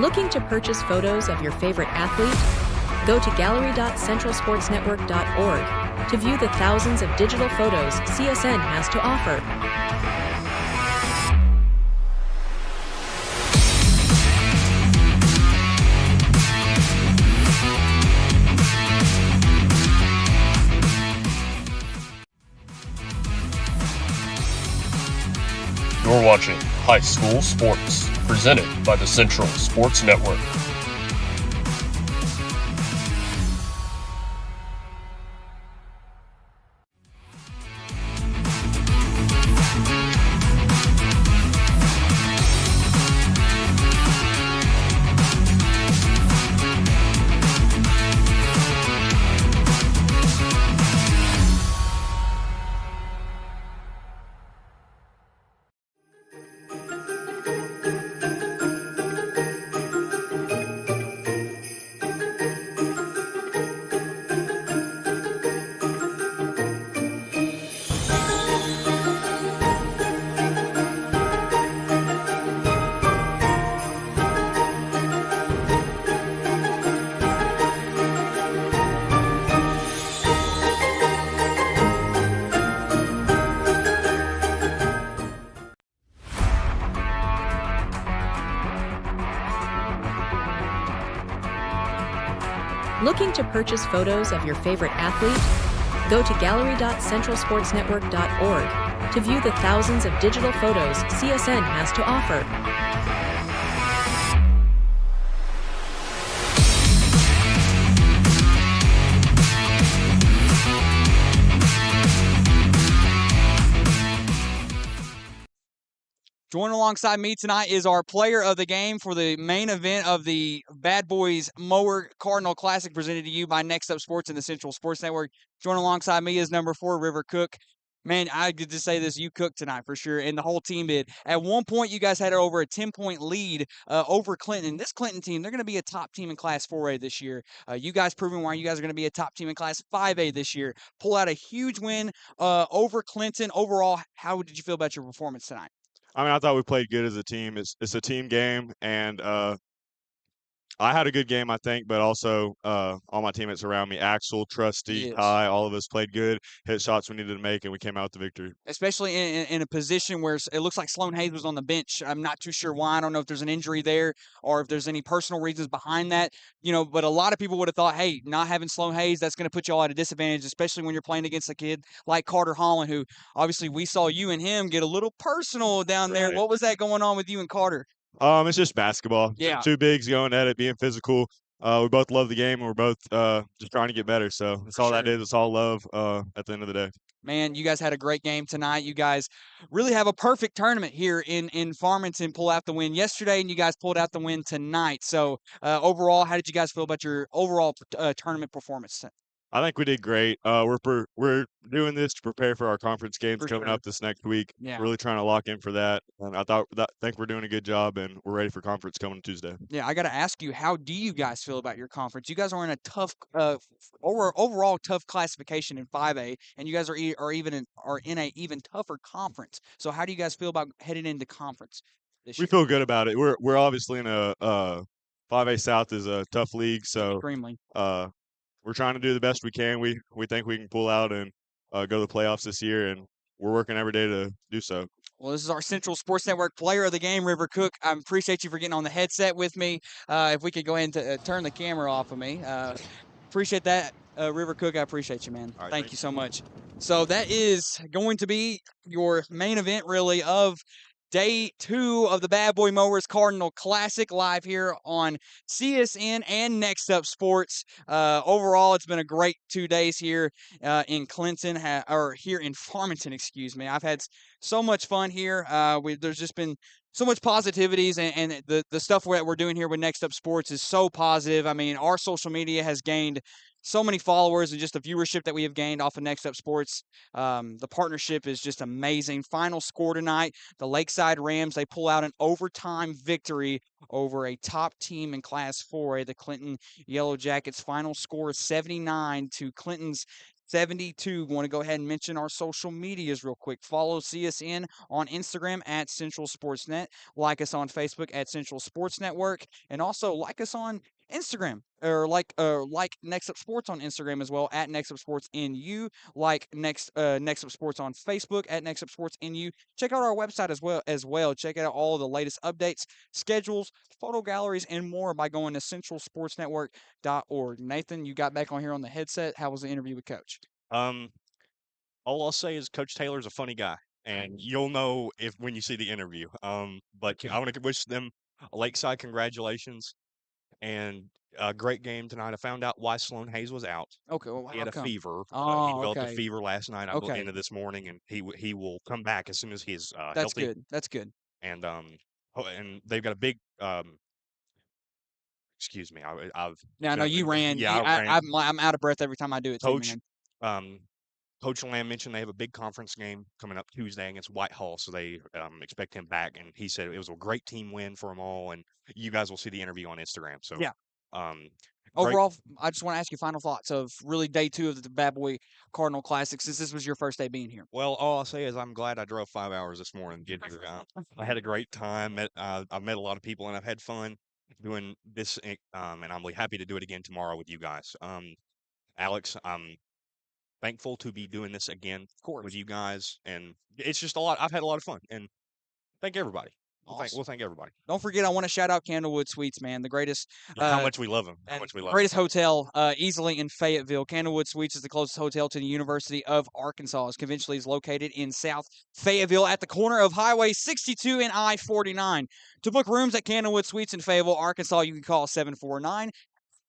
Looking to purchase photos of your favorite athlete? Go to gallery.centralsportsnetwork.org to view the thousands of digital photos CSN has to offer. You're watching High School Sports, presented by the Central Sports Network. Looking to purchase photos of your favorite athlete? Go to gallery.centralsportsnetwork.org to view the thousands of digital photos CSN has to offer. Joining alongside me tonight is our player of the game for the main event of the Bad Boys Mower Cardinal Classic presented to you by Next Up Sports and the Central Sports Network. Joining alongside me is number 4, River Cook. Man, I get to say this, you cooked tonight for sure, and the whole team did. At one point, you guys had over a 10-point lead over Clinton. This Clinton team, they're going to be a top team in Class 4A this year. You guys proving why you guys are going to be a top team in Class 5A this year. Pull out a huge win over Clinton. Overall, how did you feel about your performance tonight? I mean, I thought we played good as a team. It's a team game, and I had a good game, I think, but also all my teammates around me, Axel, Trusty, Yes. Ty, all of us played good, hit shots we needed to make, and we came out with the victory. Especially in a position where it looks like Sloan Hayes was on the bench. I'm not too sure why. I don't know if there's an injury there or if there's any personal reasons behind that. But a lot of people would have thought, hey, not having Sloan Hayes, that's going to put you all at a disadvantage, especially when you're playing against a kid like Carter Holland, who obviously we saw you and him get a little personal down there. Right. What was that going on with you and Carter? It's just basketball. Yeah. Two bigs going at it, being physical. We both love the game, and we're both just trying to get better. So that's all that is. It's all love at the end of the day. Man, you guys had a great game tonight. You guys really have a perfect tournament here in Farmington. Pull out the win yesterday, and you guys pulled out the win tonight. So overall, how did you guys feel about your overall tournament performance? I think we did great. We're doing this to prepare for our conference games coming up this next week. Yeah. Really trying to lock in for that. And I think we're doing a good job, and we're ready for conference coming Tuesday. Yeah, I got to ask you, how do you guys feel about your conference? You guys are in a tough, overall tough classification in 5A, and you guys are in a even tougher conference. So how do you guys feel about heading into conference this year? We feel good about it. We're obviously in a 5A South is a tough league, so Extremely. We're trying to do the best we can. We think we can pull out and go to the playoffs this year, and we're working every day to do so. Well, this is our Central Sports Network player of the game, River Cook. I appreciate you for getting on the headset with me. If we could go ahead and turn the camera off of me. Appreciate that, River Cook. I appreciate you, man. Right, Thank you so much. So that is going to be your main event, really, of Day 2 of the Bad Boy Mowers Cardinal Classic, live here on CSN and Next Up Sports. Overall, it's been a great 2 days here in Clinton, or here in Farmington, excuse me. I've had so much fun here. There's just been so much positivities, and the stuff that we're doing here with Next Up Sports is so positive. I mean, our social media has gained so many followers, and just the viewership that we have gained off of Next Up Sports. The partnership is just amazing. Final score tonight, the Lakeside Rams, they pull out an overtime victory over a top team in Class 4A, the Clinton Yellow Jackets. Final score is 79 to Clinton's 72. Want to go ahead and mention our social medias real quick. Follow CSN on Instagram at Central Sportsnet. Like us on Facebook at Central Sports Network. And also like us on Instagram, or like Next Up Sports on Instagram as well, at Next Up Sports NU. Like Next Up Sports on Facebook at Next Up Sports NU. Check out our website as well. Check out all of the latest updates, schedules, photo galleries, and more by going to centralsportsnetwork.org. Nathan, you got back on here on the headset. How was the interview with Coach? All I'll say is Coach Taylor's a funny guy, and you'll know when you see the interview. But I want to wish them a Lakeside congratulations and a great game tonight. I found out why Sloan Hayes was out. Okay, well, He had a fever. Oh, he developed okay. a fever last night. I Okay. into this morning, and he will come back as soon as he's That's healthy. good. That's good. And and they've got a big excuse me. I've Yeah, I know you ran. Yeah, I ran. I'm out of breath every time I do it too, Coach, man. Coach Lamb mentioned they have a big conference game coming up Tuesday against Whitehall, so they expect him back. And he said it was a great team win for them all. And you guys will see the interview on Instagram. So Yeah. great. Overall, I just want to ask you final thoughts of really Day 2 of the Bad Boy Cardinal Classic, since this was your first day being here. Well, all I'll say is I'm glad I drove 5 hours this morning to get here. I had a great time. I've met a lot of people, and I've had fun doing this. And I'm really happy to do it again tomorrow with you guys. Alex, I'm thankful to be doing this again with you guys, and it's just a lot. I've had a lot of fun, and thank everybody. Awesome. We'll thank everybody. Don't forget, I want to shout out Candlewood Suites, man, the greatest. How much we love them. How much we love greatest hotel easily in Fayetteville. Candlewood Suites is the closest hotel to the University of Arkansas. It's conventionally located in South Fayetteville at the corner of Highway 62 and I-49. To book rooms at Candlewood Suites in Fayetteville, Arkansas, you can call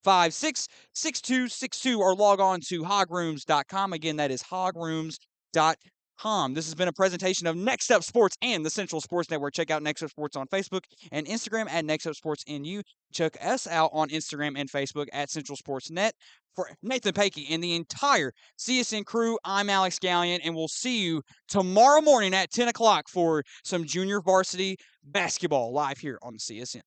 749-566262 or log on to hogrooms.com. Again, that is hogrooms.com. This has been a presentation of Next Up Sports and the Central Sports Network. Check out Next Up Sports on Facebook and Instagram at Next Up Sports NU. Check us out on Instagram and Facebook at Central Sports Net. For Nathan Pakey and the entire CSN crew, I'm Alex Gallion, and we'll see you tomorrow morning at 10 o'clock for some junior varsity basketball live here on the CSN.